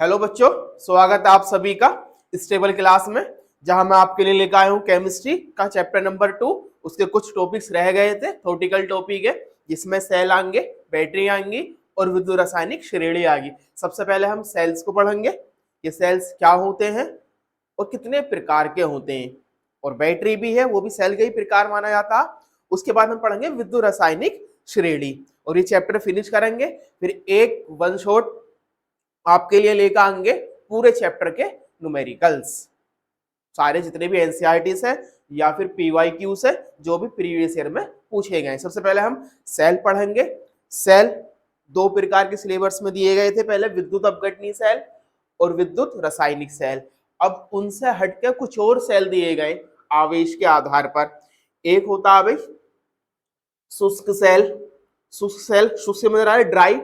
Hello बच्चों, स्वागत है आप सभी का इस टेबल क्लास में, जहां मैं आपके लिए लेकर आया हूं केमिस्ट्री का चैप्टर नंबर 2। उसके कुछ टॉपिक्स रह गए थे, थ्योरेटिकल टॉपिक है, जिसमें सेल आएंगे, बैटरी आएंगी और विद्युत रासायनिक श्रेणी आएगी। सबसे पहले हम सेल्स को पढ़ेंगे, ये सेल्स क्या होते हैं और कितने प्रकार के होते हैं, और बैटरी भी है, वो भी सेल का ही प्रकार माना जाता। उसके बाद हम पढ़ेंगे विद्युत रासायनिक श्रेणी और ये चैप्टर फिनिश करेंगे। फिर एक वन शॉट आपके लिए लेकर आएंगे पूरे चैप्टर के न्यूमेरिकल्स, सारे जितने भी एनसीईआरटीज है या फिर पीवाईक्यूज है, जो भी प्रीवियस ईयर में पूछे गए। सबसे पहले हम सेल पढ़ेंगे। सेल दो प्रकार के सिलेबस में दिए गए थे, पहले विद्युत अपघटनीय सेल और विद्युत रासायनिक सेल। अब उनसे हटकर कुछ और सेल दिए गए आवेश के आधार पर। एक होता है भाई शुष्क सेल। शुष्क सेल, शुष्क से मतलब ड्राई।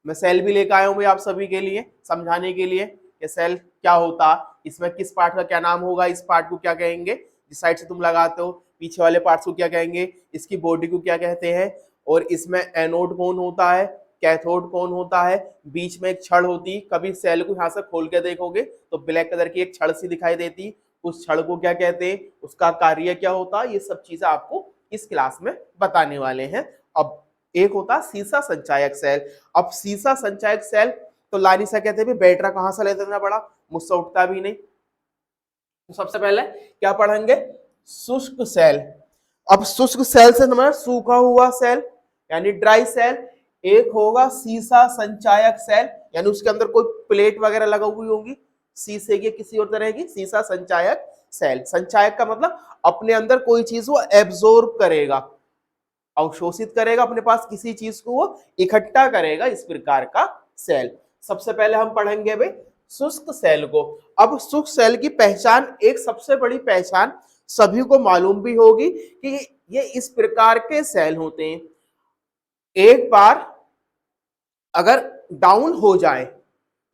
मैं सेल भी लेकर आया हूं भाई आप सभी के लिए समझाने के लिए कि सेल क्या होता, इसमें किस पार्ट का क्या नाम होगा, इस पार्ट को क्या कहेंगे, जिस साइड से तुम लगाते हो पीछे वाले पार्ट्स को क्या कहेंगे, इसकी बॉडी को क्या कहते हैं, और इसमें एनोड कौन होता है, कैथोड कौन होता है, बीच में एक छड़ होती। कभी सेल को यहाँ से खोल के देखोगे तो ब्लैक कलर की एक छड़ सी दिखाई देती, उस छड़ को क्या कहते हैं, उसका कार्य क्या होता, ये सब चीजें आपको इस क्लास में बताने वाले हैं। अब एक होता सीसा संचायक सेल। अब सीसा संचायक सेल तो लानी सा कहते हैं बैटरा कहां से लेते देना पड़ा, मुझसे उठता भी नहीं। तो सबसे पहले क्या पढ़ेंगे, शुष्क सेल। अब शुष्क सेल से हमारा सूखा हुआ सेल यानी ड्राई सेल। एक होगा सीसा संचायक सेल, यानी उसके अंदर कोई प्लेट वगैरह लगा हुई होगी शीशे की किसी और तरह की, सीसा संचायक सेल। संचायक का मतलब अपने अंदर कोई चीज वो एब्जॉर्ब करेगा, अवशोषित करेगा, अपने पास किसी चीज को वो इकट्ठा करेगा, इस प्रकार का सेल। सबसे पहले हम पढ़ेंगे भाई शुष्क सेल को। अब शुष्क सेल की पहचान, एक सबसे बड़ी पहचान सभी को मालूम भी होगी कि ये इस प्रकार के सेल होते हैं, एक बार अगर डाउन हो जाए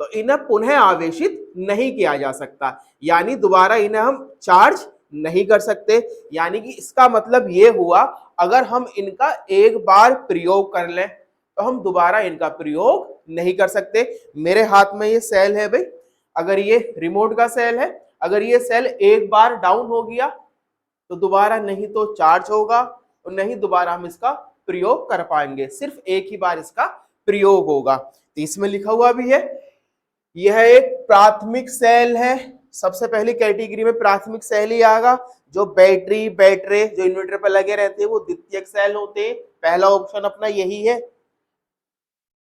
तो इन्हें पुनः आवेशित नहीं किया जा सकता, यानी दोबारा इन्हें हम चार्ज नहीं कर सकते। यानी कि इसका मतलब ये हुआ, अगर हम इनका एक बार प्रयोग कर लें तो हम दोबारा इनका प्रयोग नहीं कर सकते। मेरे हाथ में ये सेल है भाई, अगर ये रिमोट का सेल है, अगर ये सेल एक बार डाउन हो गया तो दोबारा नहीं तो चार्ज होगा और नहीं दोबारा हम इसका प्रयोग कर पाएंगे, सिर्फ एक ही बार इसका प्रयोग होगा। तो इसमें लिखा हुआ भी है, यह एक प्राथमिक सेल है। सबसे पहली कैटेगरी में प्राथमिक सेल ही आएगा। जो बैटरी जो इन्वर्टर पर लगे रहते हैं वो द्वितीयक सेल होते हैं। पहला ऑप्शन अपना यही है,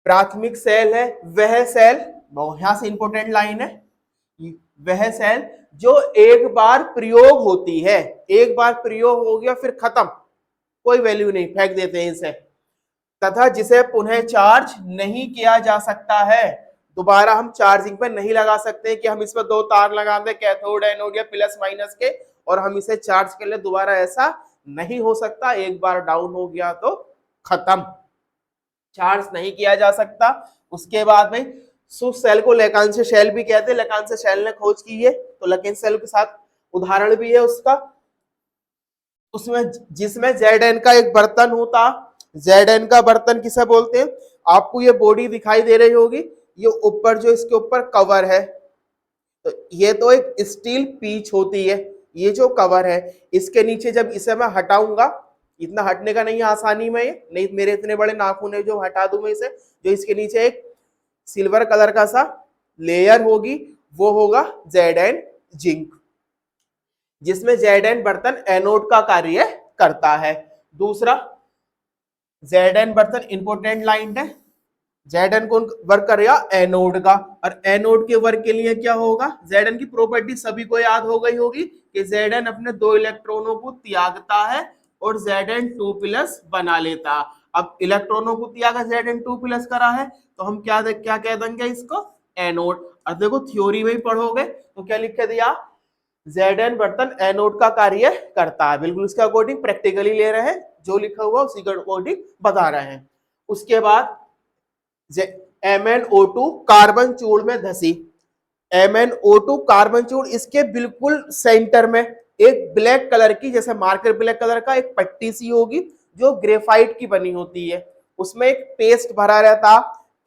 प्राथमिक सेल है वह सेल, यहां से इंपोर्टेंट लाइन है, वह सेल जो एक बार प्रयोग होती है, एक बार प्रयोग हो गया फिर खत्म, कोई वैल्यू नहीं, फेंक देते हैं इसे, तथा जिसे पुनः चार्ज नहीं किया जा सकता है। दोबारा हम चार्जिंग पर नहीं लगा सकते कि हम इसमें दो तार लगा दें कैथोड एनोड या प्लस माइनस के और हम इसे चार्ज कर ले, दोबारा ऐसा नहीं हो सकता। एक बार डाउन हो गया तो खत्म, चार्ज नहीं किया जा सकता। उसके बाद में शुष्क सेल को लेकांश सेल भी कहते हैं, लेकांश सेल ने खोज की है, तो लेकांश सेल के साथ उदाहरण भी है उसका, उसमें जिसमें Zn का एक बर्तन होता। Zn का बर्तन किसे बोलते हैं, आपको ये बॉडी दिखाई दे रही होगी, ये ऊपर जो इसके ऊपर कवर है, तो ये तो एक स्टील पीच होती है, ये जो कवर है इसके नीचे जब इसे मैं हटाऊंगा, इतना हटने का नहीं है आसानी में, ये नहीं मेरे इतने बड़े नाखून है जो हटा दूं मैं इसे, जो इसके नीचे एक सिल्वर कलर का सा लेयर होगी वो होगा Zn जिंक, जिसमें Zn बर्तन एनोड का कार्य करता है। दूसरा Zn बर्तन इंपोर्टेंट लाइन है, Zn कौन वर्क करेगा, एनोड का, और एनोड के वर्क के लिए क्या होगा, Zn की प्रॉपर्टी सभी को याद हो गई होगी कि Zn अपने दो इलेक्ट्रॉनों को त्यागता है और Zn2+ बना लेता। अब इलेक्ट्रॉनों को त्यागा Zn2+ करा है तो हम क्या कह देंगे इसको, एनोड। और देखो थ्योरी में ही पढ़ोगे तो क्या लिख के दिया, Zn बर्तन एनोड का कार्य करता है, बिल्कुल इसके अकॉर्डिंग प्रैक्टिकली ले रहे हैं, जो लिखा हुआ उसी के अकॉर्डिंग बता रहे हैं। उसके बाद MnO2 कार्बन चूर्ण में धसी, MnO2 कार्बन चूर्ण, इसके बिल्कुल सेंटर में एक ब्लैक कलर की, जैसे मार्कर ब्लैक कलर का एक पट्टी सी होगी जो ग्रेफाइट की बनी होती है, उसमें एक पेस्ट भरा रहता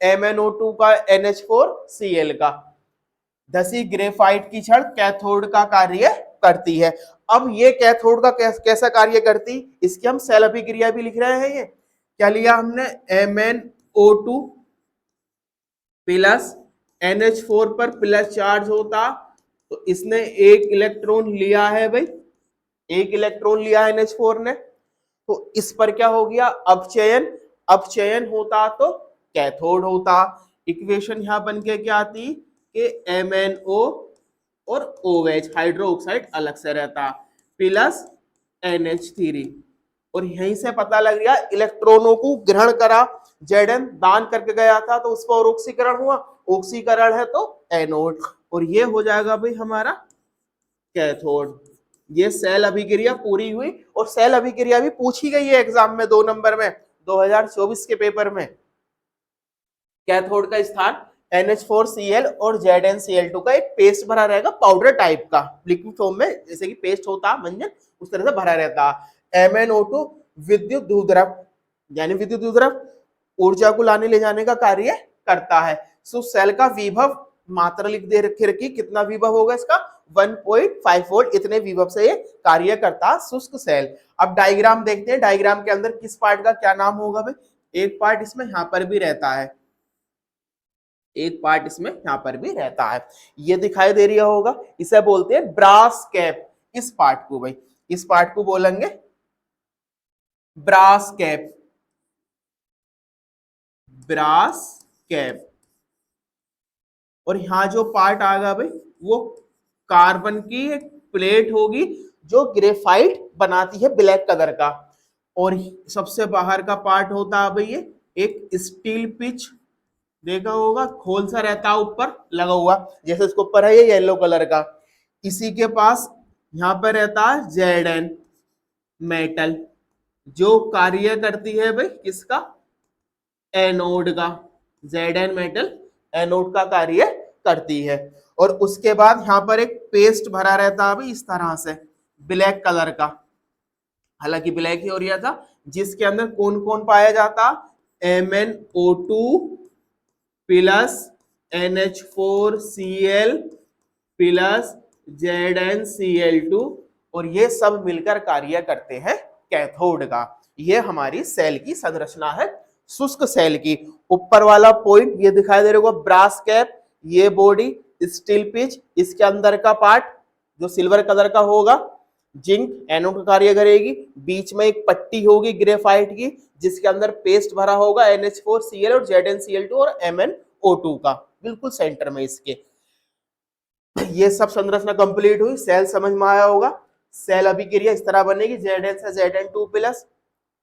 MnO2 का NH4Cl का, धसी ग्रेफाइट की छड़ कैथोड का कार्य करती है। अब ये कैथोड का कैसा कार्य करती, इसकी हम सेल अभिक्रिया भी लिख रहे हैं। ये क्या लिया हमने, MnO2 प्लस NH4 पर प्लस चार्ज होता, तो इसने एक इलेक्ट्रॉन लिया है भाई, एक इलेक्ट्रॉन लिया है NH4 ने, तो इस पर क्या हो गया, अपचयन, अपचयन होता तो कैथोड होता। इक्वेशन यहां बन के क्या आती कि MnO और OH हाइड्रो ऑक्साइड अलग से रहता प्लस NH3, और यहीं से पता लग गया इलेक्ट्रॉनों को ग्रहण करा, Zn दान करके गया था तो उस पर ऑक्सीकरण हुआ, ऑक्सीकरण है तो एनोड, और ये हो जाएगा भाई हमारा कैथोड। ये सेल अभिक्रिया पूरी हुई, और सेल अभिक्रिया भी पूछी गई है एग्जाम में 2 नंबर में 2024 के पेपर में। कैथोड का स्थान NH4Cl और ZnCl2 का एक पेस्ट भरा रहेगा, पाउडर टाइप का लिक्विड फॉर्म में, जैसे कि पेस्ट होता मंजन उस तरह से भरा रहता। MnO2 विद्युत द्विध्रुव, यानी विद्युत द्विध्रुव ऊर्जा को लाने ले जाने का कार्य करता है। सो सेल का विभव मात्रा लिख दे रखी, कितना विभव होगा इसका, 1.5 वोल्ट, इतने विभव से ये कार्य करता शुष्क सेल। अब डायग्राम देखते हैं, डायग्राम के अंदर किस पार्ट का क्या नाम होगा भाई, एक पार्ट इसमें यहां पर भी रहता है, एक पार्ट इसमें यहां पर भी रहता है, ये दिखाई दे रहा होगा, इसे बोलते हैं ब्रास कैप। इस पार्ट को भाई, इस पार्ट को बोलेंगे ब्रास कैप, ब्रास कैप। और यहां जो पार्ट आएगा भाई वो कार्बन की एक प्लेट होगी जो ग्रेफाइट बनाती है ब्लैक कलर का, और सबसे बाहर का पार्ट होता है भाई ये एक स्टील पिच, देखा होगा खोल सा रहता है ऊपर लगा हुआ, जैसे इसके ऊपर है ये येलो कलर का, इसी के पास यहां पर रहता है Zn मेटल, जो कार्य करती है भाई किसका, एनोड का, Zn मेटल एनोड का कार्य करती है। और उसके बाद यहाँ पर एक पेस्ट भरा रहता है भाई इस तरह से ब्लैक कलर का, हालांकि ब्लैक ही हो रहा था, जिसके अंदर कौन कौन पाया जाता, MnO2 plus NH4Cl plus ZnCl2, और ये सब मिलकर कार्य करते हैं कैथोड का। ये हमारी सेल की संरचना है, शुष्क सेल की। ऊपर वाला पॉइंट ये दिखाई दे रहा होगा ब्रास कैप, ये बॉडी स्टील पिच, इसके अंदर का पार्ट जो सिल्वर कलर का होगा जिंक एनोड का कार्य करेगी, बीच में एक पट्टी होगी ग्रेफाइट की जिसके अंदर पेस्ट भरा होगा NH4Cl और ZnCl2 और MnO2 का, बिल्कुल सेंटर में इसके। ये सब संरचना कंप्लीट हुई, सेल समझ में आया होगा। सेल अभिक्रिया इस तरह बनेगी, Zn से Zn2 प्लस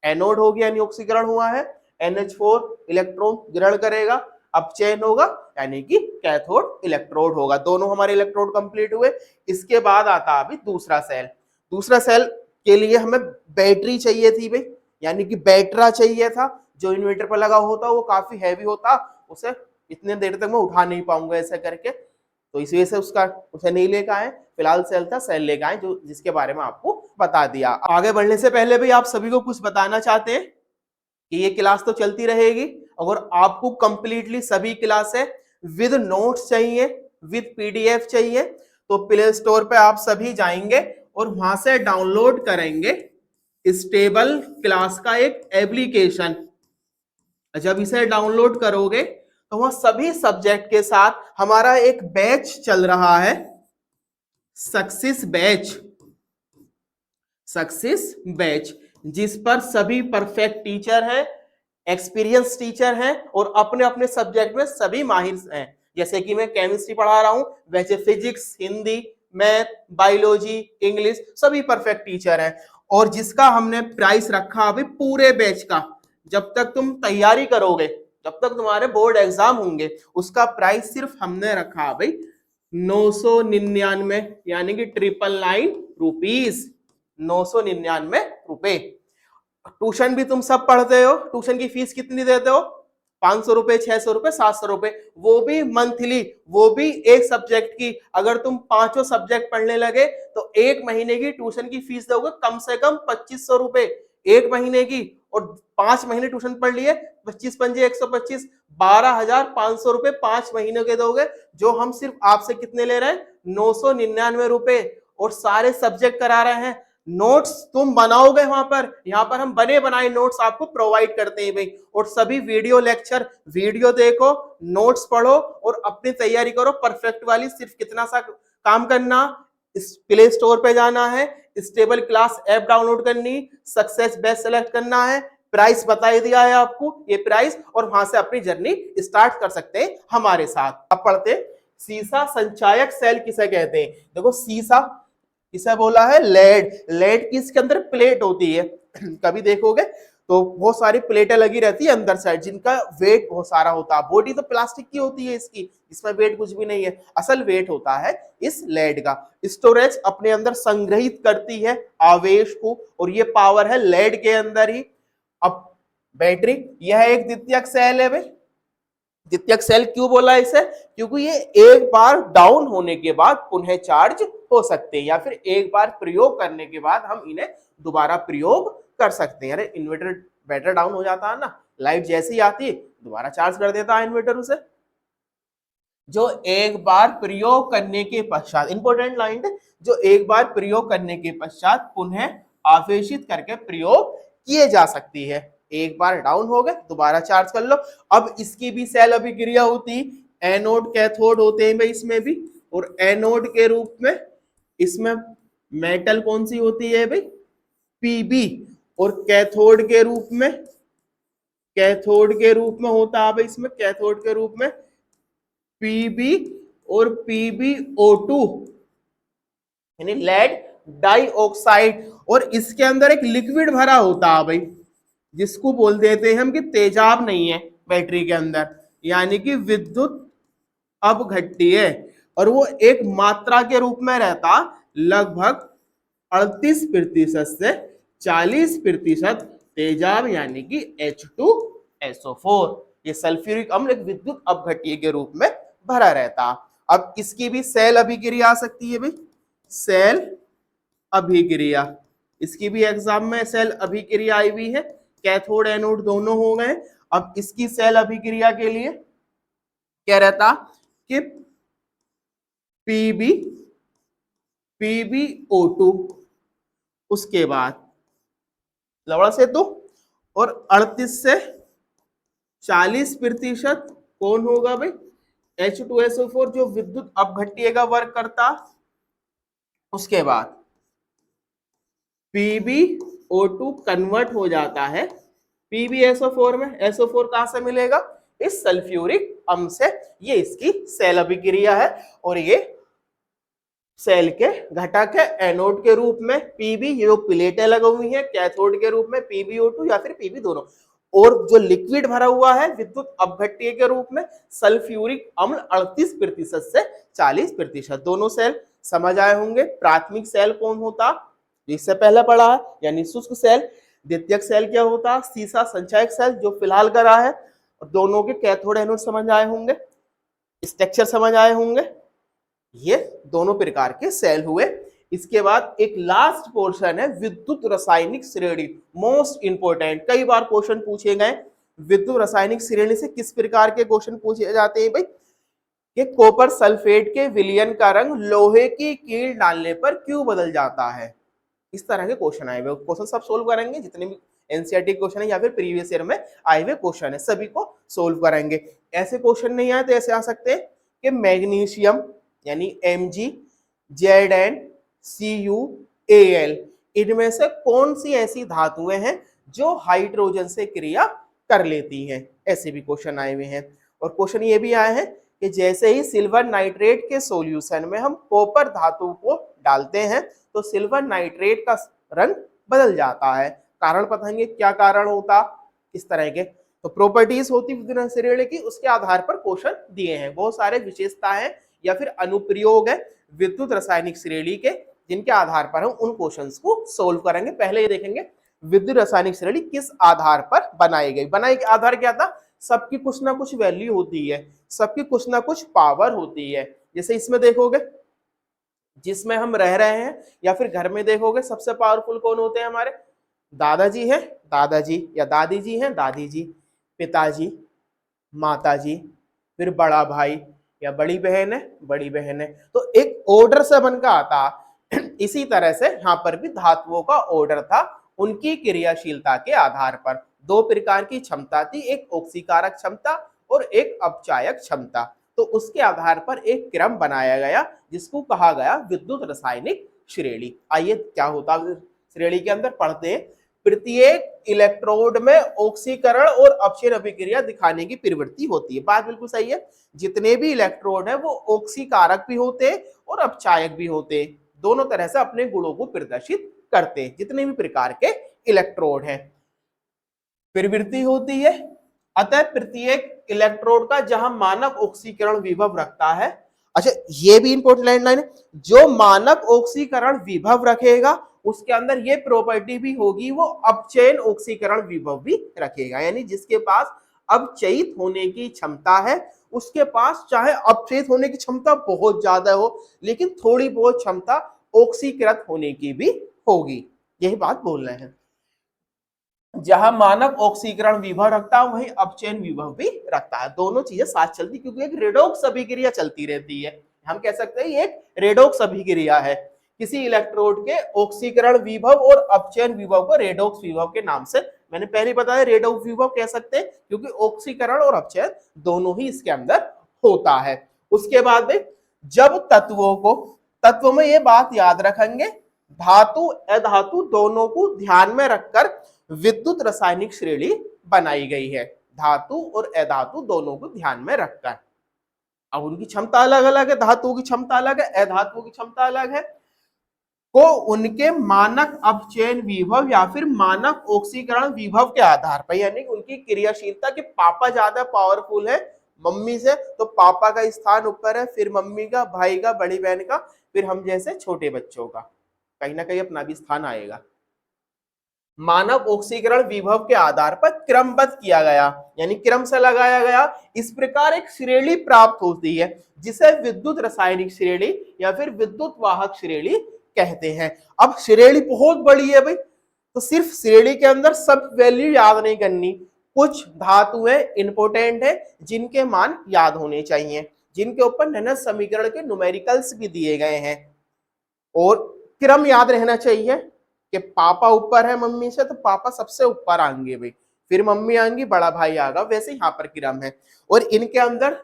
एनोड हो गया यानी ऑक्सीकरण हुआ है, NH4 इलेक्ट्रॉन ग्रहण करेगा, अपचयन होगा यानी कि कैथोड इलेक्ट्रोड होगा। दोनों हमारे इलेक्ट्रोड कंप्लीट हुए। इसके बाद आता अभी दूसरा सेल। दूसरा सेल के लिए हमें बैटरी चाहिए थी भाई, यानी कि बैटरा चाहिए था, जो इन्वर्टर पर लगा होता वो काफी हैवी होता, उसे इतने देर तक मैं उठा नहीं पाऊंगा ऐसा करके, तो इस वजह से उसे नहीं लेकर आए। फिलहाल सेल था, सेल लेकर आए जो जिसके बारे में आपको बता दिया। आगे बढ़ने से पहले भी आप सभी को कुछ बताना चाहते हैं कि ये क्लास तो चलती रहेगी, अगर आपको कंप्लीटली सभी क्लासें विद नोट्स चाहिए, विद PDF चाहिए, तो प्ले स्टोर पे आप सभी जाएंगे और वहां से डाउनलोड करेंगे स्टेबल क्लास का एक एप्लीकेशन। जब इसे डाउनलोड करोगे तो वह सभी सब्जेक्ट के साथ हमारा एक बैच चल रहा है, सक्सेस बैच, सक्सेस बैच, जिस पर सभी परफेक्ट टीचर हैं, एक्सपीरियंस टीचर हैं और अपने अपने सब्जेक्ट में सभी माहिर हैं। जैसे कि मैं केमिस्ट्री पढ़ा रहा हूं, वैसे physics, Hindi, math, biology, English सभी परफेक्ट टीचर हैं। और जिसका हमने प्राइस रखा अभी पूरे बैच का, जब तक तुम तैयारी करोगे, जब तक तुम्हारे बोर्ड एग्जाम होंगे, उसका प्राइस सिर्फ हमने रखा भाई 999, यानी कि 999 रुपीज, 999 रुपए। ट्यूशन भी तुम सब पढ़ते हो, ट्यूशन की फीस कितनी देते हो, 500 रुपए, 600 रुपए, 700 रुपए, वो भी मंथली, वो भी एक सब्जेक्ट की। अगर तुम 5 सब्जेक्ट पढ़ने लगे तो एक महीने की ट्यूशन की फीस दोगे कम से कम 2500 रुपए एक महीने की, और 5 महीने ट्यूशन पढ़ लिए, 25 पंजे 125, 12,500 रुपए 5 महीने के दोगे, जो हम सिर्फ आपसे कितने ले रहे हैं, 999 रुपए, और सारे सब्जेक्ट करा रहे हैं। नोट्स तुम बनाओगे वहां पर, यहाँ पर हम बने बनाए नोट्स आपको प्रोवाइड करते हैं भाई, और सभी वीडियो लेक्चर, वीडियो देखो, नोट्स पढ़ो और अपनी तैयारी करो परफेक्ट वाली। सिर्फ कितना सा काम करना, प्ले स्टोर पे जाना है, स्टेबल क्लास ऐप डाउनलोड करनी, सक्सेस बेस्ट सेलेक्ट करना है, प्राइस बता ही दिया है आपको, ये प्राइस, और वहां से अपनी जर्नी स्टार्ट कर सकते हैं हमारे साथ। अब पढ़ते हैं सीसा संचायक सेल किसे कहते हैं। देखो सीसा किसे बोला है, लेड। लेड की इसके अंदर प्लेट होती है, कभी देखोगे तो बहुत सारी प्लेटें लगी रहती है अंदर साइड, जिनका वेट बहुत सारा होता है। बॉडी तो प्लास्टिक की होती है इसकी, इसमें वेट कुछ भी नहीं है, असल वेट होता है इस लेड का। स्टोरेज अपने अंदर संग्रहित करती है आवेश को, और ये पावर है लेड के अंदर ही। अब बैटरी, यह एक द्वितीयक सेल है भाई। द्वितीयक सेल क्यों बोला इसे, क्योंकि ये एक बार डाउन होने के बाद पुनः चार्ज हो सकते हैं, या फिर एक बार प्रयोग करने के बाद हम इन्हें दोबारा प्रयोग कर सकते हैं। अरे इन्वर्टर बैटरी डाउन हो जाता है ना, लाइट जैसी आती है दोबारा चार्ज कर देता है इन्वर्टर उसे। जो एक बार प्रयोग करने के पश्चात, इंपॉर्टेंट लाइन है, जो एक बार प्रयोग करने के पश्चात पुनः आवेशित करके प्रयोग किए जा सकती है। एक बार डाउन हो गए दोबारा चार्ज कर लो। अब इसकी भी सेल अभिक्रिया होती, एनोड कैथोड होते हैं भाई इसमें भी, और एनोड के रूप में इसमें मेटल कौन सी होती है भाई, पीबी, और कैथोड के रूप में, कैथोड के रूप में होता है भाई इसमें, कैथोड के रूप में पीबी और PbO2 यानी लेड डाइऑक्साइड, और इसके अंदर एक लिक्विड भरा होता है भाई, जिसको बोल देते हैं हम कि तेजाब नहीं है बैटरी के अंदर, यानी कि विद्युत अपघट्य, और वो एक मात्रा के रूप में रहता लगभग 38% से 40% तेजाब, यानी कि H2SO4। ये सल्फ्यूरिक अम्ल एक विद्युत अपघट्य के रूप में भरा रहता। अब इसकी भी सेल अभिक्रिया आ सकती है भाई, सेल अभिक्रिया, इसकी भी एग्जाम में सेल अभिक्रिया आई हुई है, कैथोड एनोड दोनों हो गए। अब इसकी सेल अभिक्रिया के लिए क्या रहता कि PbO2, उसके बाद लवड़ा से 2, और 38 से 40% कौन होगा भाई, H2SO4 जो विद्युत अपघट्य का वर्क करता। उसके बाद PbO2 कन्वर्ट हो जाता है PbSO4 में। SO4 कहां से मिलेगा, इस सल्फ्यूरिक अम्ल से। ये इसकी सेल अभिक्रिया है, और ये सेल के घटक है। एनोड के रूप में Pb, ये जो प्लेटें लगी हुई हैं, कैथोड के रूप में PbO2 या फिर Pb दोनों, और जो लिक्विड भरा हुआ है विद्युत अपघट्य के रूप में सल्फ्यूरिक अम्ल 38% से 40%। दोनों सेल समझ आए होंगे। प्राथमिक सेल कौन होता, जिससे पहले पढ़ा है, यानी शुष्क सेल। द्वितीयक सेल क्या होता, सीसा संचायक सेल, जो फिलहाल करा है। और दोनों के कैथोड एनोड समझ आए होंगे, स्ट्रक्चर समझ आए होंगे। ये दोनों प्रकार के सेल हुए। इसके बाद एक लास्ट पोर्शन है विद्युत रासायनिक श्रेणी, मोस्ट इंपोर्टेंट, कई बार क्वेश्चन पूछे गए। विद्युत रासायनिक श्रेणी से किस प्रकार के क्वेश्चन पूछे जाते हैं भाई, कि कॉपर सल्फेट के विलयन का रंग लोहे की कील डालने पर क्यों बदल जाता है। इस तरह के क्वेश्चन आए हुए, क्वेश्चन सब सोल्व करेंगे, जितने भी एनसीईआरटी क्वेश्चन है या फिर प्रीवियस ईयर में आए हुए क्वेश्चन है सभी को सोल्व करेंगे। ऐसे क्वेश्चन नहीं आए तो ऐसे आ सकते हैं कि मैग्नीशियम यानी Mg, ZnCuAl, इनमें से कौन सी ऐसी धातुएं हैं जो हाइड्रोजन से क्रिया कर लेती हैं। ऐसे भी क्वेश्चन आए हुए हैं। और क्वेश्चन ये भी आए हैं कि जैसे ही सिल्वर नाइट्रेट के सॉल्यूशन में हम कॉपर धातु को डालते हैं तो सिल्वर नाइट्रेट का रंग बदल जाता है। कारण बताएंगे क्या कारण होता, इस तरह के तो प्रॉपर्टीज होती विद्युत श्रेणी की, उसके आधार पर क्वेश्चन दिए हैं। बहुत सारे विशेषता है या फिर अनुप्रयोग है विद्युत रासायनिक श्रेणी के, जिनके आधार पर हम उन क्वेश्चंस को सोल्व करेंगे। पहले ये देखेंगे विद्युत रासायनिक श्रेणी किस आधार पर बनाई गई। बनाई के आधार क्या था, सबकी कुछ ना कुछ वैल्यू होती है, सबकी कुछ ना कुछ पावर होती है। जैसे इसमें देखोगे जिसमें हम रह रहे हैं या फिर घर में देखोगे सबसे पावरफुल कौन होते हैं हमारे, दादाजी है, दादाजी, या दादी जी हैं, दादी जी, पिताजी, माताजी, फिर बड़ा भाई या बड़ी बहन है, बड़ी बहन है। तो एक ऑर्डर से बनकर आता। इसी तरह से यहाँ पर भी धातुओं का ऑर्डर था उनकी क्रियाशीलता के आधार पर। दो प्रकार की क्षमता थी, एक ऑक्सीकारक क्षमता और एक अपचायक क्षमता। तो उसके आधार पर एक क्रम बनाया गया जिसको कहा गया विद्युत रासायनिक श्रेणी। आइए क्या होता है श्रेणी के अंदर पढ़ते हैं। प्रत्येक इलेक्ट्रोड में ऑक्सीकरण और अपक्षय अभिक्रिया दिखाने की प्रवृत्ति होती है। बात बिल्कुल सही है। जितने भी इलेक्ट्रोड है वो ऑक्सीकारक भी होते हैं और अपचायक भी होते हैं, दोनों तरह से अपने गुणों को प्रदर्शित करते हैं जितने भी प्रकार के इलेक्ट्रोड हैं। प्रवृत्ति होती है। अतः प्रत्येक इलेक्ट्रोड का जहां मानक ऑक्सीकरण विभव रखता है, अच्छा ये भी इंपॉर्टेंट लाइन है, जो मानक ऑक्सीकरण विभव रखेगा उसके अंदर ये प्रॉपर्टी भी होगी, वो अपचयन ऑक्सीकरण विभव भी रखेगा। यानी जिसके पास अपचयित होने की क्षमता है उसके पास चाहे अपचयित होने की क्षमता बहुत ज्यादा हो लेकिन थोड़ी बहुत क्षमता ऑक्सीकृत होने की भी होगी। यही बात बोल रहे हैं। जहां मानक ऑक्सीकरण विभव रखता है वहीं अपचयन विभव भी रखता है। दोनों चीजें साथ चलती क्योंकि एक रेडॉक्स अभिक्रिया चलती रहती है। हम कह सकते हैं ये एक रेडॉक्स अभिक्रिया है। किसी इलेक्ट्रोड के ऑक्सीकरण विभव और अपचयन विभव को रेडॉक्स विभव के नाम से मैंने पहले बताया रेडॉक्स विभव कह सकते हैं क्योंकि ऑक्सीकरण और अपचयन दोनों ही इसके अंदर होता है। उसके बाद में जब तत्वों में ये बात याद रखेंगे, धातु अधातु दोनों को ध्यान में रखकर विद्युत रासायनिक श्रेणी बनाई गई है। धातु और अधातु दोनों को ध्यान में रखकर। अब उनकी क्षमता अलग अलग है, धातुओं की क्षमता अलग है, अधातुओं की क्षमता अलग है। को उनके मानक अपचयन विभव या फिर मानक ऑक्सीकरण विभव के आधार पर, यानी उनकी क्रियाशीलता के पापा ज्यादा पावरफुल है मम्मी से तो पापा का स्थान ऊपर है, फिर मम्मी का, भाई का, बड़ी बहन का, फिर हम जैसे छोटे बच्चों का कहीं ना कहीं अपना भी स्थान आएगा। मानव ऑक्सीकरण विभव के आधार पर क्रमबद्ध किया गया यानी क्रम से लगाया गया। इस प्रकार एक श्रेणी प्राप्त होती है जिसे विद्युत रासायनिक श्रेणी या फिर विद्युत वाहक श्रेणी कहते हैं। अब श्रेणी बहुत बड़ी है भाई, तो सिर्फ श्रेणी के अंदर सब वैल्यू याद नहीं करनी। कुछ धातुएं इंपोर्टेंट है जिनके मान याद होने चाहिए, जिनके ऊपर नैनस समीकरण के न्यूमेरिकल्स भी दिए गए हैं। और क्रम याद रहना चाहिए कि पापा ऊपर है मम्मी से तो पापा सबसे ऊपर आएंगे भाई, फिर मम्मी आएंगी, बड़ा भाई आएगा, वैसे यहाँ पर क्रम है। और इनके अंदर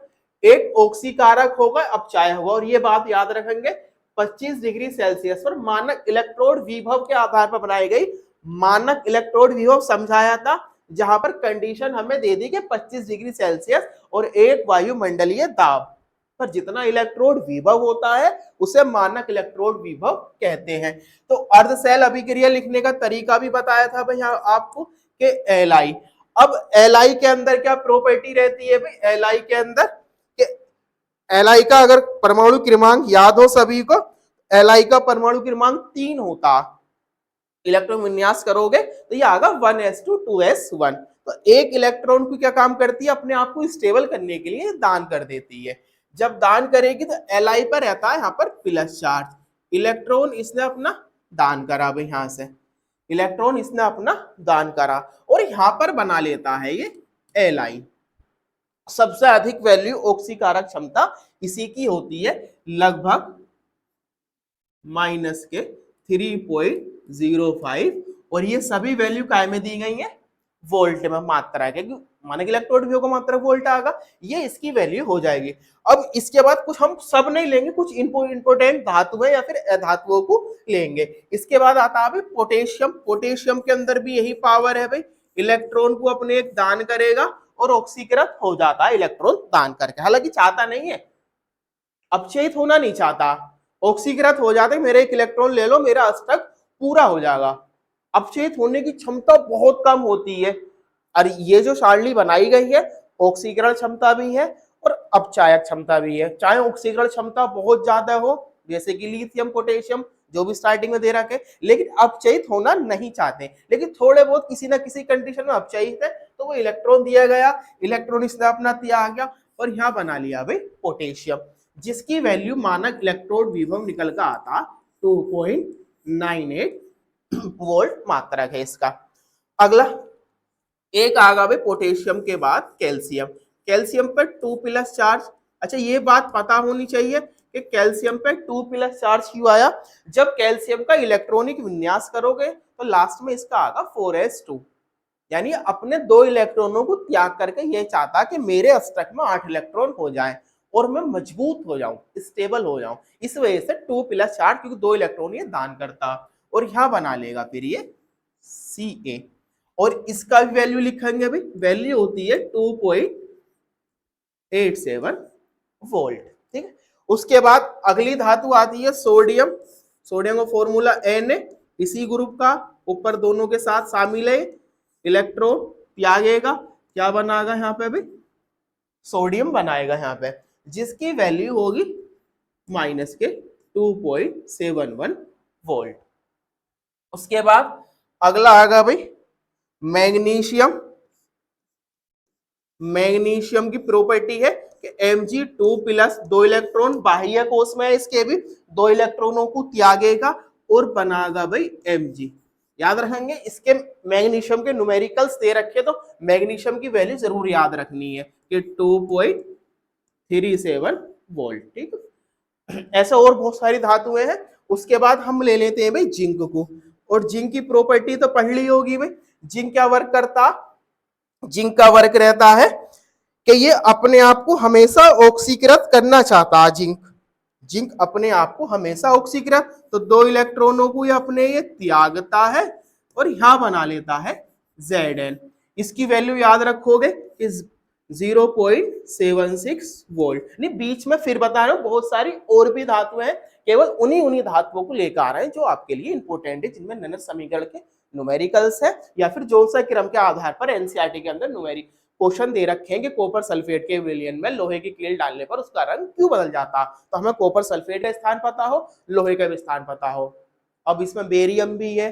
एक ऑक्सीकारक होगा, अपचायक होगा। और ये बात याद रखेंगे 25 डिग्री सेल्सियस पर मानक इलेक्ट्रोड विभव के आधार पर बनाई गई। मानक इलेक्ट्रोड विभव समझाया था जहां पर कंडीशन हमें दे दी कि 25 डिग्री सेल्सियस और एक वायुमंडलीय दाब पर जितना इलेक्ट्रोड विभव होता है उसे मानक इलेक्ट्रोड विभव कहते हैं। तो अर्धशैल अभिक्रिया लिखने का तरीका भी बताया था भाई आपको कि एलआई। अब एलआई के अंदर क्या प्रॉपर्टी रहती है भाई, एलआई के अंदर कि एलआई का अगर परमाणु क्रमांक याद हो सभी को, एलआई का परमाणु क्रमांक 3 होता। इलेक्ट्रॉन विन्यास करोगे तो ये आगा 1s2 2s1। तो एक इलेक्ट्रॉन को क्या काम करती है, अपने आप को स्टेबल करने के लिए दान कर देती है। जब दान करेगी तो एलआई पर रहता है यहाँ पर प्लस चार्ज। इलेक्ट्रॉन इसने अपना दान करा भाई, यहां से इलेक्ट्रॉन इसने अपना दान करा और यहां पर बना लेता है ये एलआई। सबसे अधिक वैल्यू ऑक्सीकारक क्षमता इसी की होती है, लगभग माइनस के 3.05। और ये सभी वैल्यू काय में दी गई है, वोल्ट में मात्रा है, क्योंकि मानक इलेक्ट्रोड विभव का मात्रा वोल्ट आएगा, ये इसकी वैल्यू हो जाएगी। अब इसके बाद कुछ हम सब नहीं लेंगे, कुछ इंपोर्टेंट धातुएं या फिर अधातुओं को लेंगे। इसके बाद आता है पोटेशियम। पोटेशियम के अंदर भी यही पावर है भाई, इलेक्ट्रॉन को अपने एक दान करेगा और ऑक्सीकृत हो जाता है इलेक्ट्रॉन दान करके। हालांकि चाहता नहीं है, अपचयित होना नहीं चाहता, ऑक्सीकृत हो जाते, मेरे एक इलेक्ट्रॉन ले लो, मेरा अष्टक पूरा हो जाएगा। अपचयित होने की क्षमता बहुत कम होती है। और ये जो सारणी बनाई गई है, ऑक्सीकरण क्षमता भी है और अपचायक क्षमता भी है। चाहे ऑक्सीकरण क्षमता बहुत ज्यादा हो जैसे कि लिथियम, पोटेशियम जो भी स्टार्टिंग में दे रखे, लेकिन अपचयित होना नहीं चाहते, लेकिन थोड़े बहुत किसी ना किसी कंडीशन में अपचयित है तो वो इलेक्ट्रॉन दिया गया, इलेक्ट्रॉन इसने अपना दिया आ गया और यहाँ बना लिया भाई पोटेशियम, जिसकी वैल्यू मानक इलेक्ट्रोड विभव निकल कर आता 2.98 वोल्ट मात्रक है इसका। अगला एक आगा भाई पोटेशियम के बाद कैल्शियम। कैल्शियम पर 2+ चार्ज। अच्छा ये बात पता होनी चाहिए कि कैल्शियम पे 2+ चार्ज क्यों आया। जब कैल्शियम का इलेक्ट्रॉनिक विन्यास करोगे तो लास्ट में इसका आगा 4s2, यानी अपने 2 इलेक्ट्रॉनों को त्याग करके ये चाहता कि मेरे अष्टक में 8 इलेक्ट्रॉन हो जाए और मैं मजबूत हो जाऊं, स्टेबल हो जाऊं। इस वजह से 2+ चार्ज, क्योंकि 2 इलेक्ट्रॉन ये दान करता और यहां बना लेगा फिर ये Ca। और इसका भी वैल्यू लिखेंगे भाई, वैल्यू होती है 2.87 वोल्ट। ठीक है। उसके बाद अगली धातु आती है सोडियम। सोडियम का फॉर्मूला Na, इसी ग्रुप का, ऊपर दोनों के साथ शामिल है, इलेक्ट्रॉन त्यागेगा, क्या बनाएगा यहाँ पे भाई, सोडियम बनाएगा यहाँ पे, जिसकी वैल्यू होगी माइनस के 2.71 वोल्ट। उसके बाद अगला आएगा भाई मैग्नीशियम। मैग्नीशियम की प्रॉपर्टी है कि Mg2+, 2 इलेक्ट्रॉन बाह्य कोश में है, इसके भी 2 इलेक्ट्रॉनों को त्यागेगा और बनाएगा भाई Mg। याद रखेंगे, इसके मैग्नीशियम के न्यूमेरिकल्स दे रखे तो मैग्नीशियम की वैल्यू जरूर याद रखनी है कि 2.37 वोल्ट। ठीक है। ऐसा और बहुत सारी धातुएं हैं। उसके बाद हम ले लेते हैं भाई जिंक को, और जिंक की प्रॉपर्टी तो पढ़ ली होगी भाई। जिंक क्या वर्क करता, जिंक का वर्क रहता है कि ये अपने आप को हमेशा ऑक्सीकृत करना चाहता है। जिंक अपने आप को हमेशा ऑक्सीकृत, तो 2 इलेक्ट्रॉनों को ये अपने ये त्यागता है और यहां बना लेता है Zn। इसकी वैल्यू याद रखोगे कि 0.76 वोल्ट। नहीं, बीच में फिर बता रहा हूं बहुत सारी और भी धातुएं हैं, केवल उन्हीं धातुओं को लेकर आ रहे हैं जो आपके लिए इंपॉर्टेंट है, जिनमें ननद समीकरण के न्यूमेरिकल्स है, या फिर जो सा क्रम के आधार पर एनसीईआरटी के अंदर न्यूमेरिक क्वेश्चन दे रखे हैं कि कॉपर सल्फेट के विलयन में लोहे की कील डालने पर उसका रंग क्यों बदल जाता। तो हमें कॉपर सल्फेट का स्थान पता हो, लोहे का भी स्थान पता हो। अब इसमें बेरियम भी है,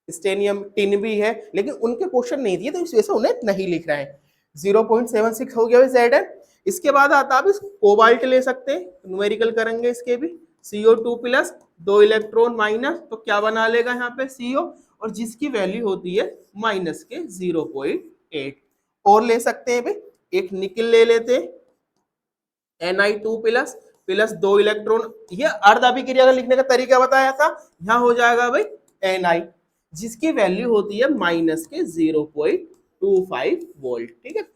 स्टेनियम, टिन भी है, लेकिन उनके क्वेश्चन नहीं दिए तो इस वजह से उन्हें नहीं लिख रहे हैं। 0.76 हो गया Zn। इसके बाद आता है कोबाल्ट ले सकते हैं, न्यूमेरिकल करेंगे इसके भी, CO2+, 2 इलेक्ट्रॉन माइनस, तो क्या बना लेगा यहाँ पे CO, और जिसकी वैल्यू होती है माइनस के 0.8। और ले सकते हैं भाई, एक निकल ले लेते हैं Ni2+, 2 इलेक्ट्रॉन, ये अर्ध अभिक्रिया का लिखने का तरीका बताया था, यहाँ हो जाएगा भाई Ni, जिसकी वैल्यू होती है माइनस के 0.25 वोल्ट। ठीक है।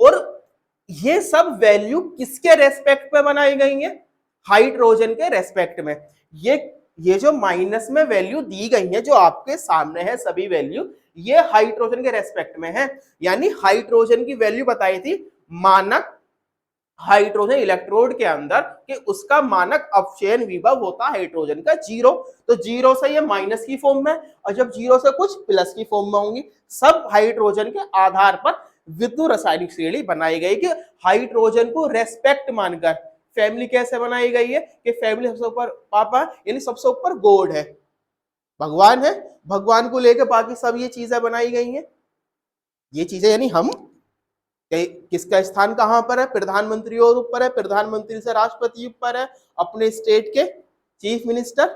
और ये सब वैल्यू किसके रेस्पेक्ट में बनाई गई है, हाइड्रोजन के रेस्पेक्ट में। ये जो माइनस में वैल्यू दी गई है, जो आपके सामने है सभी वैल्यू, ये हाइड्रोजन के रेस्पेक्ट में है। यानी हाइड्रोजन की वैल्यू बताई थी मानक हाइड्रोजन इलेक्ट्रोड के अंदर कि उसका मानक अपचयन विभव होता है हाइड्रोजन का 0। तो 0 से ये माइनस की फॉर्म में, और जब 0 से कुछ प्लस की फॉर्म में होंगी, सब हाइड्रोजन के आधार पर विद्युत रासायनिक श्रेणी बनाई गई कि हाइड्रोजन को रेस्पेक्ट मानकर फैमिली कैसे बनाई गई है कि फैमिली सबसे ऊपर पापा, यानी सबसे ऊपर गॉड है, भगवान है, भगवान को लेकर बाकी सब ये चीजें बनाई गई हैं। ये चीजें यानी हम किसका स्थान कहां पर है, प्रधानमंत्री और ऊपर है, प्रधानमंत्री से राष्ट्रपति ऊपर है, अपने स्टेट के चीफ मिनिस्टर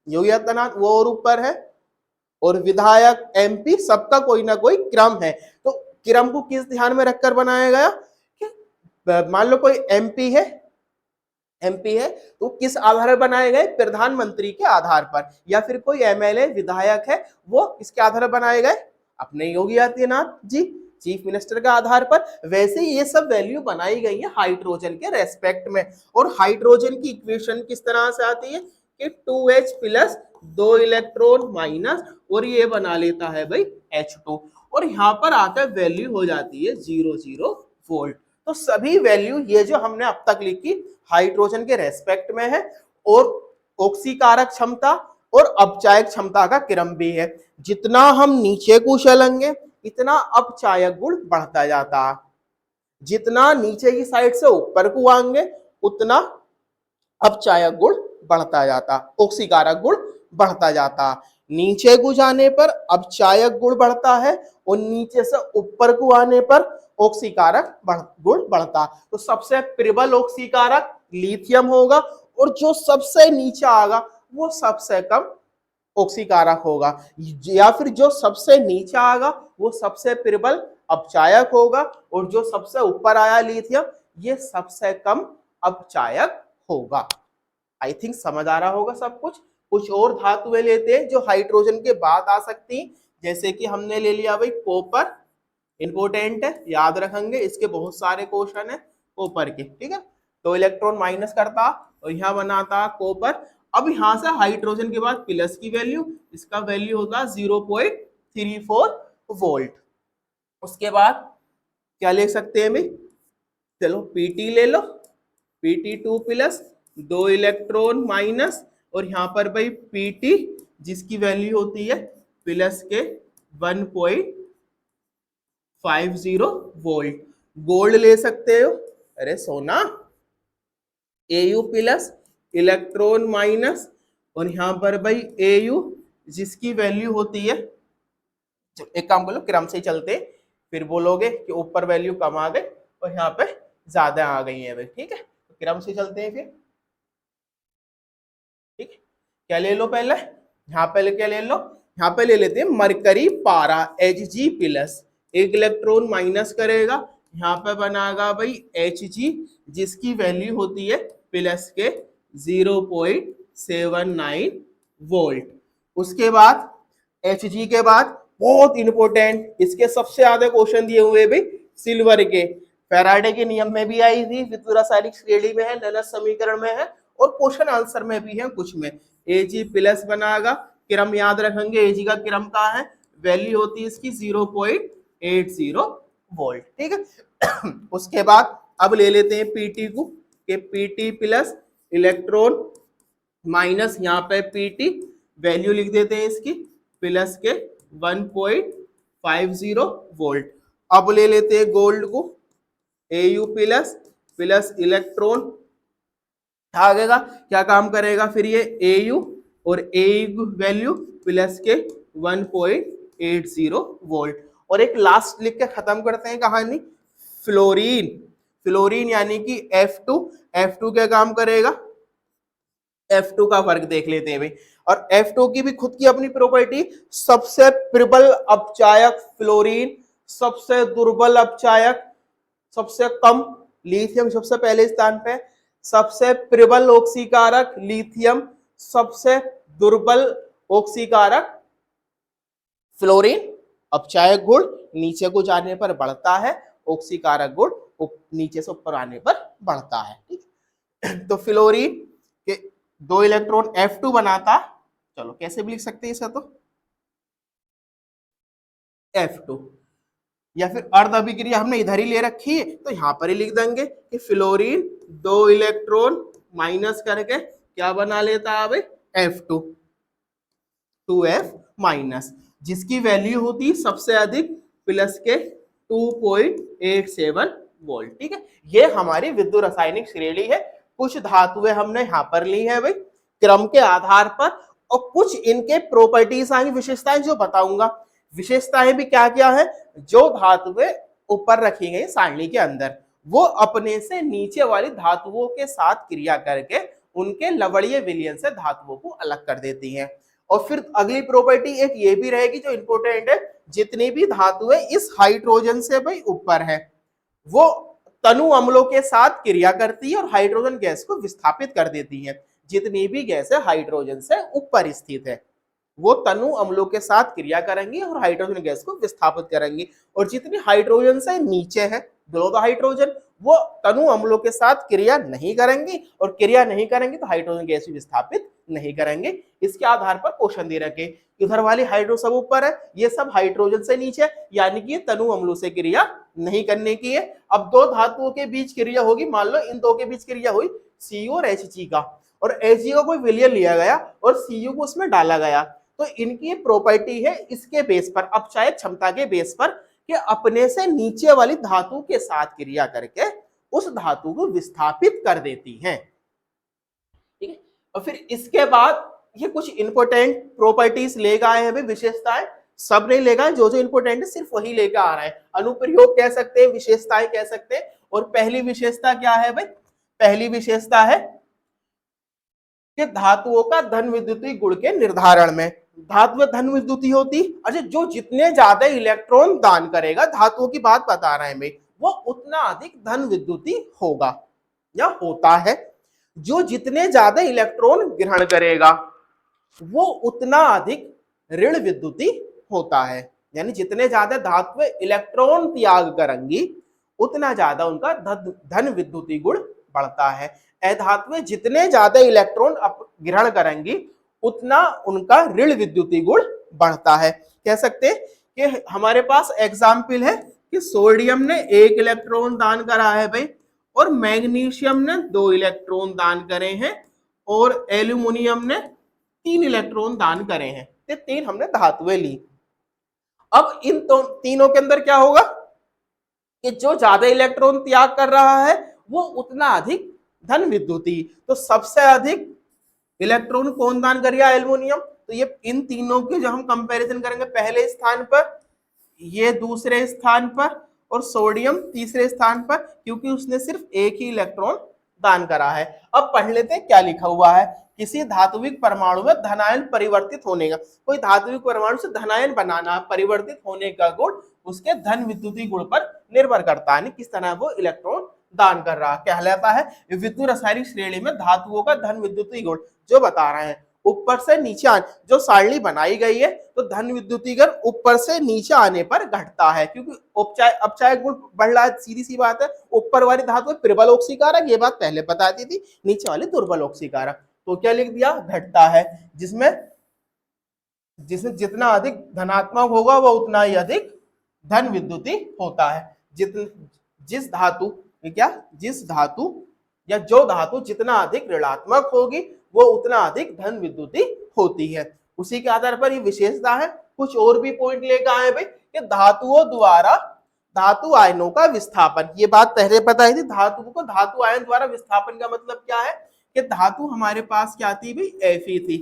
योगी आदित्यनाथ वो और ऊपर है, और विधायक MP सबका कोई ना कोई क्रम है। तो क्रम को किस ध्यान में रखकर बनाया गया कि मान लो कोई MP है तो किस आधार पर बनाए गए, प्रधानमंत्री के आधार पर, या फिर कोई MLA विधायक है वो किसके आधार पर बनाए गए, अपने योगी आदित्यनाथ जी चीफ मिनिस्टर का आधार पर। वैसे ही ये सब वैल्यू बनाई गई है हाइड्रोजन के रेस्पेक्ट में। और हाइड्रोजन की इक्वेशन किस तरह से आती है कि 2H+, 2 इलेक्ट्रॉन माइनस, और ये बना लेता है भाई H2, और यहाँ पर आकर वैल्यू हो जाती है 0 वोल्ट। तो सभी वैल्यू ये जो हमने अब तक लिखी हाइड्रोजन के रेस्पेक्ट में है, और ऑक्सीकारक क्षमता और अपचायक क्षमता का क्रम भी है। जितना हम नीचे को चलेंगे इतना अपचायक गुण बढ़ता जाता, जितना नीचे की साइड से ऊपर को आएंगे उतना अपचायक गुण बढ़ता जाता, ऑक्सीकारक गुण बढ़ता जाता। नीचे को जाने पर अपचायक गुण बढ़ता है, और नीचे से ऊपर को आने पर ऑक्सीकारक गुण बढ़ता। तो सबसे प्रबल ऑक्सीकारक लिथियम होगा, और जो सबसे नीचे आएगा वो सबसे कम ऑक्सीकारक होगा, या फिर जो सबसे नीचे आएगा वो सबसे प्रबल अपचायक होगा, और जो सबसे ऊपर आया लिथियम ये सबसे कम अपचायक होगा। आई थिंक समझ आ रहा होगा सब कुछ। कुछ और धातुएं लेते हैं जो हाइड्रोजन के बाद आ सकती हैं, जैसे कि हमने ले लिया भाई कॉपर, इंपोर्टेंट है, याद रखेंगे, इसके बहुत सारे क्वेश्चन है कॉपर के, ठीक है। तो इलेक्ट्रॉन माइनस करता और यहाँ बनाता कॉपर। अब यहाँ से हाइड्रोजन के बाद प्लस की वैल्यू, इसका वैल्यू होगा 0.34 वोल्ट। उसके बाद क्या ले सकते हैं भाई, चलो पीटी ले लो, Pt2 प्लस, 2 इलेक्ट्रॉन माइनस, और यहाँ पर भाई Pt जिसकी वैल्यू होती है प्लस के 1.50 वोल्ट। गोल्ड ले सकते हो, अरे सोना, Au प्लस, इलेक्ट्रॉन माइनस, और यहाँ पर भाई Au जिसकी वैल्यू होती है, एक काम करो क्रम से चलते, फिर बोलोगे कि ऊपर वैल्यू कम आ गई और यहाँ पे ज्यादा आ गई है भाई, ठीक है। तो क्रम से चलते हैं फिर, ठीक है। क्या ले लो पहले, यहाँ पे क्या ले लो, यहाँ पे ले लेते हैं मरकरी पारा Hg प्लस, एक इलेक्ट्रॉन माइनस करेगा, यहाँ पे बनाएगा भाई Hg जिसकी वैल्यू होती है प्लस के 0.79 वोल्ट। उसके बाद Hg के बाद बहुत इंपोर्टेंट, इसके सबसे ज्यादा क्वेश्चन दिए हुए भी सिल्वर के, फैराडे के नियम में भी आई थी, विद्युत रासायनिक श्रेणी में है, लेनस समीकरण में है, और क्वेश्चन आंसर में भी है कुछ में। Ag प्लस बनाएगा, क्रम याद रखेंगे, Ag का क्रम कहाँ है, वैल्यू होती है इसकी 0.80 वोल्ट, ठीक है। उसके बाद अब ले लेते हैं Pt को, कि Pt प्लस, इलेक्ट्रॉन माइनस, यहाँ पे Pt वैल्यू लिख देते हैं इसकी प्लस के 1.50 वोल्ट। अब ले लेते हैं गोल्ड को, Au प्लस, प्लस इलेक्ट्रॉन आगेगा, क्या काम करेगा फिर ये Au, और Au वैल्यू प्लस के 1.80 वोल्ट। और एक लास्ट लिख के खत्म करते हैं कहानी, फ्लोरीन, फ्लोरीन यानी कि F2, F2 क्या काम करेगा, F2 का वर्ग देख लेते हैं भाई। और F2 की भी खुद की अपनी प्रॉपर्टी, सबसे प्रबल अपचायक फ्लोरीन, सबसे दुर्बल अपचायक, सबसे कम लिथियम सबसे पहले स्थान पे, सबसे प्रबल ऑक्सीकारक लिथियम, सबसे दुर्बल ऑक्सीकारक फ्लोरीन। अपचायक गुण नीचे को जाने पर बढ़ता है, ऑक्सीकारक गुण नीचे से ऊपर आने पर बढ़ता है, ठीक। तो फ्लोरीन के 2 इलेक्ट्रॉन F2 बनाता, चलो कैसे भी लिख सकते हैं इसे, तो F2, या फिर अर्ध अभिक्रिया हमने इधर ही ले रखी है तो यहां पर ही लिख देंगे कि फ्लोरीन 2 इलेक्ट्रॉन माइनस करके क्या बना लेता है भाई, F2, 2F माइनस, जिसकी वैल्यू होती सबसे अधिक प्लस के 2.87 वोल्ट, ठीक है। ये हमारी विद्युत रासायनिक श्रेणी है। कुछ धातुएं हमने यहाँ पर ली है भाई क्रम के आधार पर, और कुछ इनके प्रॉपर्टीज आएंगी, विशेषताएं जो बताऊंगा। विशेषताएं भी क्या क्या है, जो धातुएं ऊपर रखी गई सारणी के अंदर वो अपने से नीचे वाली धातुओं के साथ क्रिया करके उनके लवणीय विलयन से धातुओं को अलग कर देती हैं। और फिर अगली प्रॉपर्टी एक ये भी रहेगी जो इंपॉर्टेंट है, जितनी भी धातुएं इस हाइड्रोजन से भाई ऊपर है वो तनु अम्लों के साथ क्रिया करती है और हाइड्रोजन गैस को विस्थापित कर देती है। जितनी भी गैसें हाइड्रोजन से ऊपर स्थित है वो तनु अम्लों के साथ क्रिया करेंगी और हाइड्रोजन गैस को विस्थापित करेंगी, और जितनी हाइड्रोजन से नीचे है बिलो द हाइड्रोजन वो तनु अम्लों के साथ क्रिया नहीं करेंगी, और क्रिया नहीं करेंगी तो हाइड्रोजन गैस भी विस्थापित नहीं करेंगे। इसके आधार पर क्वेश्चन दे रखे, इधर वाली हाइड्रो सब ऊपर है, ये सब हाइड्रोजन से नीचे, यानी कि तनु अम्लों से क्रिया नहीं करने की है। अब दो धातुओं के बीच क्रिया होगी, मान लो इन दो के बीच क्रिया हुई Cu और Hg का, और Hg का कोई विलयन लिया गया और Cu को उसमें डाला गया, तो इनकी प्रॉपर्टी है इसके बेस पर, अपचायक क्षमता के बेस पर, कि अपने से नीचे वाली धातु के साथ क्रिया करके उस धातु को विस्थापित कर देती हैं, ठीक है। और फिर इसके बाद ये कुछ इंपोर्टेंट प्रॉपर्टीज लेकर आए हैं भाई, विशेषताएं सब नहीं लेगा, जो जो इंपोर्टेंट है सिर्फ वही लेकर आ रहा है। अनुप्रयोग कह सकते हैं, विशेषताएं कह सकते हैं। और पहली विशेषता क्या है भाई, पहली विशेषता है कि धातुओं का धन विद्युतीय गुण के निर्धारण में, धातु धन विद्युती होती। अच्छा, जो जितने ज्यादा इलेक्ट्रॉन दान करेगा, धातुओं की बात बता रहे हैं भाई, वो उतना अधिक धन विद्युती होगा या होता है। जो जितने ज्यादा इलेक्ट्रॉन ग्रहण करेगा वो उतना अधिक ऋण विद्युती होता है। यानी जितने ज्यादा धातुएं इलेक्ट्रॉन त्याग करेंगी उतना ज्यादा उनका धन विद्युती गुण बढ़ता है। अधातुएं जितने ज्यादा इलेक्ट्रॉन ग्रहण करेंगी उतना उनका ऋण विद्युती गुण बढ़ता है। कह सकते हैं कि हमारे पास एग्जाम्पल है कि सोडियम ने 1 इलेक्ट्रॉन दान करा है भाई, और मैग्नीशियम ने 2 इलेक्ट्रॉन दान करे हैं, और एल्यूमिनियम ने 3 इलेक्ट्रॉन दान करे हैं। ये 3 हमने धातुएं ली। अब इन तीनों के अंदर क्या होगा कि जो ज्यादा इलेक्ट्रॉन त्याग कर रहा है वो उतना अधिक धन विद्युती। तो सबसे अधिक इलेक्ट्रॉन कौन दान करेगा? एल्युमिनियम। तो ये इन तीनों के जो हम कंपैरिजन करेंगे, पहले स्थान पर, ये दूसरे स्थान पर, और सोडियम तीसरे स्थान पर, क्योंकि उसने सिर्फ 1 ही इलेक्ट्रॉन दान करा है। अब पढ़ लेते हैं क्या लिखा हुआ है। किसी धात्विक परमाणु में धनायन परिवर्तित होने का, कोई धात्विक परमाणु से धनायन बनाना, परिवर्तित होने का गुण उसके धन विद्युती गुण पर निर्भर करता है, किस तरह वो इलेक्ट्रॉन दान कर रहा कहलाता है। विद्युत रासायनिक श्रेणी में धातुओं का धन विद्युती गुण जो बता रहे हैं, ऊपर से नीचे जो सारणी बनाई गई है, तो धन विद्युती गुण ऊपर से नीचे आने पर घटता है, क्योंकि अपचायक गुण बढ़ रहा है। सीधी सी बात है, ऊपर वाली धातु प्रबल ऑक्सीकारक, ये बात पहले बताती थी, नीचे वाली दुर्बल ऑक्सीकारक। तो क्या लिख दिया? घटता है। जिसमें जितना अधिक धनात्मक होगा वो उतना ही अधिक धन विद्युती होता है। जिस धातु या जो धातु जितना अधिक ऋणात्मक होगी वो उतना अधिक धन विद्युती होती है। उसी के आधार पर ये विशेषता है। कुछ और भी पॉइंट लेकर आए भाई कि धातुओं द्वारा धातु आयनों का विस्थापन, ये बात पहले बताई थी। धातु को धातु आयन द्वारा विस्थापन का मतलब क्या है कि धातु हमारे पास क्या थी भाई? Fe थी,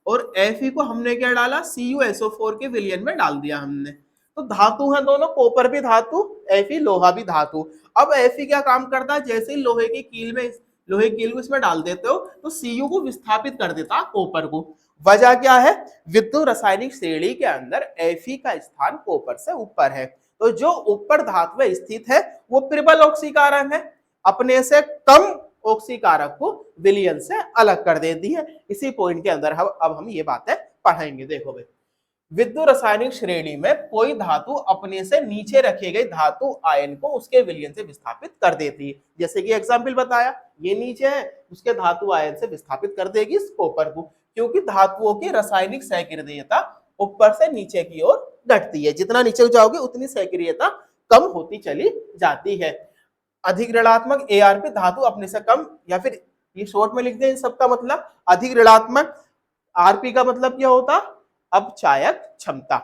और Fe को हमने क्या डाला? CuSO4 के विलयन में डाल दिया हमने। तो धातु है दोनों, कॉपर भी धातु, Fe लोहा भी धातु। अब Fe क्या काम करता है? जैसे ही लोहे की कील को इसमें डाल देते हो तो Cu को विस्थापित कर देता कॉपर को। वजह क्या है? विद्युत रासायनिक श्रेणी के अंदर Fe का स्थान कॉपर से ऊपर है। तो जो ऊपर धातु में स्थित है वो प्रबल ऑक्सीकारक है, अपने से कम ऑक्सीकारक को विलयन से अलग कर देती है। इसी पॉइंट के अंदर अब हम ये बातें पढ़ेंगे। देखो भाई, विद्युत रासायनिक श्रेणी में कोई धातु अपने से नीचे रखे गए धातु आयन को उसके विलयन से विस्थापित कर देती है। जैसे कि एग्जाम्पल बताया, ये नीचे है, उसके धातु आयन से विस्थापित कर देगी इस कॉपर को, क्योंकि धातुओं की रासायनिक सक्रियता ऊपर से नीचे की ओर घटती है। जितना नीचे जाओगे उतनी सक्रियता कम होती चली जाती है। अधिक ऋणात्मक Arp धातु अपने से कम, या फिर ये शॉर्ट में लिखते हैं इन सबका मतलब, अधिक ऋणात्मक Rp का मतलब क्या होता? अपचायक क्षमता,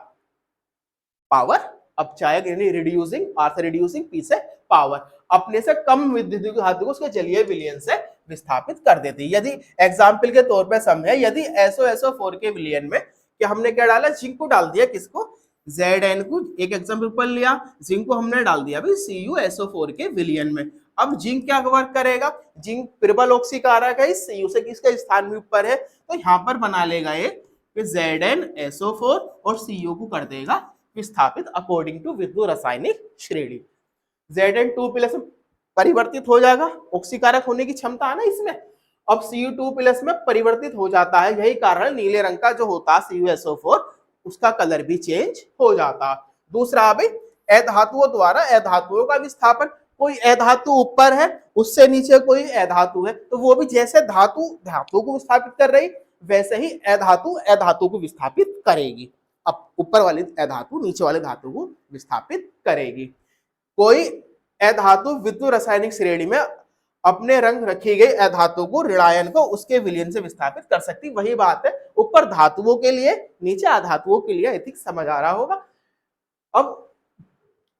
पावर। अपचायक यानी रिड्यूसिंग, आर से रिड्यूसिंग, पी से पावर। अपने से कम विद्युत धातु को उसके जलीय विलयन से विस्थापित कर देती है। यदि एग्जाम्पल के तौर पर समझे, यदि SO4 के विलयन में क्या हमने क्या डाला? जिंक को डाल दिया, किसको? Zn को। एक एग्जाम्पल लिया, जिंक को हमने डाल दिया भाई CuSO4 के विलयन में। अब जिंक क्या वर्क करेगा? जिंक प्रबल ऑक्सीकारक है, इस Cu से किसका स्थान भी ऊपर है, तो यहाँ पर बना लेगा ये ZnSO4 और Cu को कर देगा विस्थापित अकॉर्डिंग टू विद्युत रासायनिक श्रेणी। Zn2+ में परिवर्तित हो जाएगा, ऑक्सीकारक होने की क्षमता है ना इसमें। अब Cu2+ में परिवर्तित हो जाता है, यही कारण नीले रंग का जो होता है CuSO4 उसका कलर भी चेंज हो जाता। दूसरा अभी अधातुओं द्वारा अधातुओं का विस्थापन। कोई अधातु ऊपर है, उससे नीचे कोई अधातु है, तो वो भी जैसे धातु को विस्थापित कर रही, वैसे ही अधातु को विस्थापित करेगी। अब ऊपर वाली अधातु नीचे वाले धातु को विस्थापित करेगी। कोई अधातु विद्युत रासायनिक श्रेणी में अपने रंग रखी गई अधातु को ऋणायन को उसके विलयन से विस्थापित कर सकती। वही बात है ऊपर धातुओं के लिए, नीचे अधातुओं के लिए। एथिक समझ आ रहा होगा। अब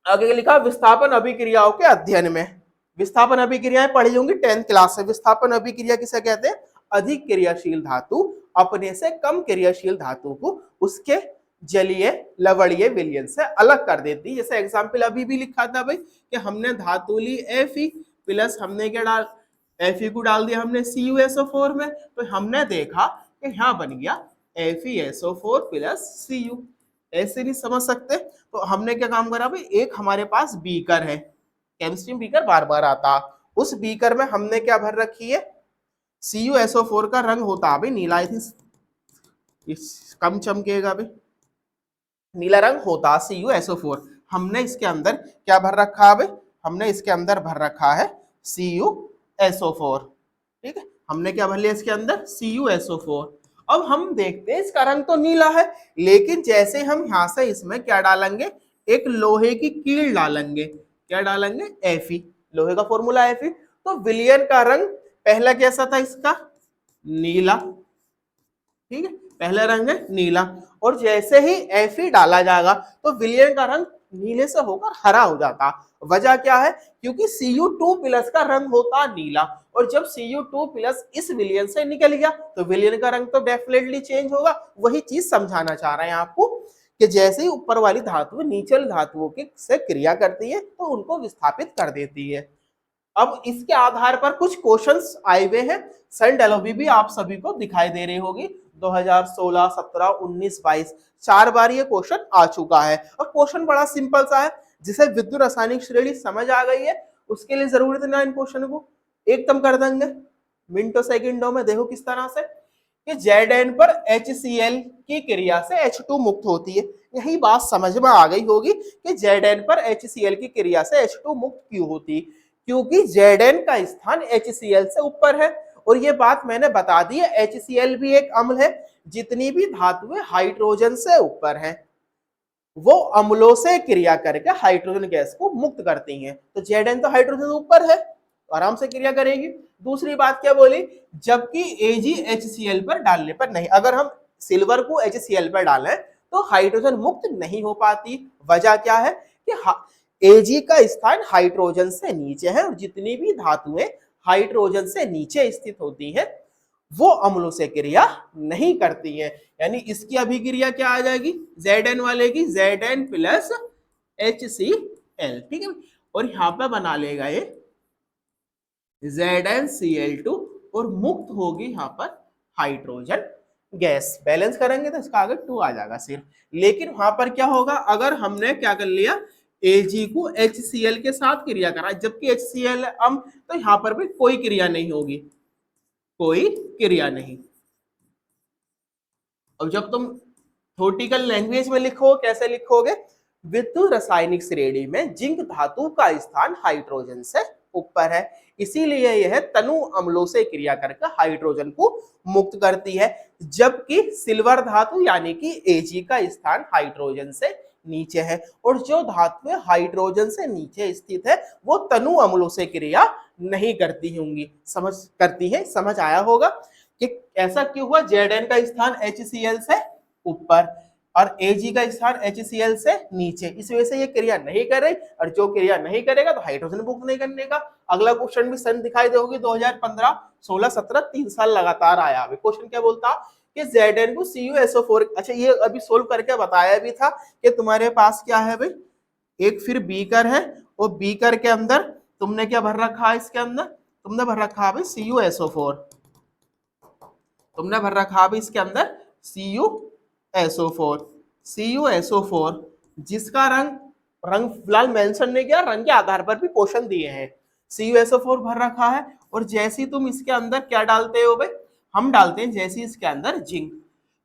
आगे लिखा विस्थापन अभिक्रियाओं के अध्ययन में। विस्थापन अभिक्रियाएं पढ़ी होंगी 10th क्लास से। विस्थापन अभिक्रिया किसे कहते हैं? अधिक क्रियाशील धातु अपने से कम क्रियाशील धातु को उसके जलीय लवणीय विलयन से अलग कर देती है। जैसे एग्जाम्पल अभी भी लिखा था भाई कि हमने धातु ली Fe प्लस हमने क्या Fe को डाल दिया हमने CuSO4 में, तो हमने देखा कि यहाँ बन गया FeSO4 प्लस Cu। ऐसे नहीं समझ सकते तो हमने क्या काम करा भाई, एक हमारे पास बीकर है, केमिस्ट्री बीकर बार बार आता, उस बीकर में हमने क्या भर रखी है, CuSO4 का रंग होता भाई नीला, आई थिंक कम चमकेगा भाई, नीला रंग होता CuSO4। हमने इसके अंदर क्या भर रखा है भाई, हमने इसके अंदर भर रखा है CuSO4। ठीक है, हमने क्या भर लिया इसके अंदर, CuSO4। अब हम देखते हैं इसका रंग तो नीला है, लेकिन जैसे हम यहां से इसमें क्या डालेंगे, एक लोहे की कील डालेंगे, क्या डालेंगे, Fe, लोहे का फॉर्मूला Fe। तो विलियन का रंग पहला कैसा था इसका, नीला। ठीक है, पहला रंग है नीला, और जैसे ही Fe डाला जाएगा तो विलियन का रंग नीले से होकर हरा हो जाता। वजह क्या है, क्योंकि Cu2 प्लस का रंग होता नीला, और जब Cu2 प्लस इस विलियन से निकल गया तो विलियन का रंग तो डेफिनेटली चेंज होगा। वही चीज समझाना चाह रहे हैं आपको कि जैसे ही ऊपर वाली धातु नीचे वाली धातुओं की से क्रिया करती है तो उनको विस्थापित कर देती है। अब इसके आधार पर कुछ क्वेश्चंस आए हुए हैं, सन डेलोवी भी आप सभी को दिखाई दे रही होगी, 2016, 17, 19, 22 4 बार ये क्वेश्चन आ चुका है। और क्वेश्चन बड़ा सिंपल सा है, जिसे विद्युत रासायनिक श्रेणी समझ आ गई है उसके लिए जरूरत ना इन क्वेश्चन को एकदम कर देंगे मिनटों सेकंडों में। देखो किस तरह से कि Zn पर HCl की क्रिया से H2 मुक्त होती है। यही बात समझ में आ गई होगी कि Zn पर HCl की क्रिया से H2 मुक्त क्यों होती, क्योंकि Zn का स्थान HCl से ऊपर है। और ये बात मैंने बता दी है, HCl भी एक अम्ल है, जितनी भी धातुएं हाइड्रोजन से ऊपर हैं वो अम्लों से क्रिया करके हाइड्रोजन गैस को मुक्त करती हैं। तो Zn तो हाइड्रोजन से ऊपर है, तो आराम से क्रिया करेगी। दूसरी बात क्या बोली, जबकि Ag HCl पर डालने पर नहीं, अगर हम सिल्वर को HCl पर डालें तो हाइड्रोजन मुक्त नहीं हो पाती। वजह क्या है कि Ag का स्थान हाइड्रोजन से नीचे है, और जितनी भी धातुएं हाइड्रोजन से नीचे स्थित होती हैं वो अम्लों से क्रिया नहीं करती हैं। यानी इसकी अभिक्रिया क्या आ जाएगी, Zn वाले की Zn प्लस HCl। ठीक है, और यहां पर बना लेगा ये ZnCl2, और मुक्त होगी यहां पर हाइड्रोजन गैस। बैलेंस करेंगे तो इसका आगे 2 आ जाएगा सिर्फ। लेकिन वहां पर क्या होगा, अगर हमने क्या कर लिया, Ag को HCl के साथ क्रिया करा, जबकि HCl तो यहां पर भी कोई क्रिया नहीं होगी, कोई क्रिया नहीं। अब जब तुम थ्योरेटिकल लैंग्वेज में लिखो, कैसे लिखोगे, विद्युत रासायनिक श्रेणी में जिंक धातु का स्थान हाइड्रोजन से ऊपर है, इसीलिए यह तनु अम्लों से क्रिया करके हाइड्रोजन को मुक्त करती है, जबकि सिल्वर धातु यानी कि Ag का स्थान हाइड्रोजन से नीचे है। और जो धातुएं हाइड्रोजन से नीचे स्थित है वो तनु अम्लों से क्रिया नहीं करती होंगी, करती है। समझ आया होगा कि ऐसा क्यों हुआ, Zn का स्थान HCl से ऊपर और Ag का स्थान HCl से नीचे, इस वजह से ये क्रिया नहीं कर रही, और जो क्रिया नहीं करेगा तो हाइड्रोजन मुक्त नहीं करने का। अगला क्वेश्चन भी सन दिखाई देगी, 2015, 16, 17 3 साल लगातार आया। क्वेश्चन क्या बोलता कि Zn को CuSO4, अच्छा ये अभी सोल्व करके बताया भी था कि तुम्हारे पास क्या है भाई, एक फिर बीकर है, और बीकर के अंदर तुमने क्या भर रखा है, इसके अंदर तुमने भर रखा है भाई CuSO4, तुमने भर रखा है इसके अंदर CuSO4 जिसका रंग फिलहाल मेंशन नहीं किया, रंग के आधार पर भी क्वेश्चन दिए हैं। CuSO4 भर रखा है, और जैसे तुम इसके अंदर क्या डालते हो भाई, हम डालते हैं जैसे इसके अंदर जिंक,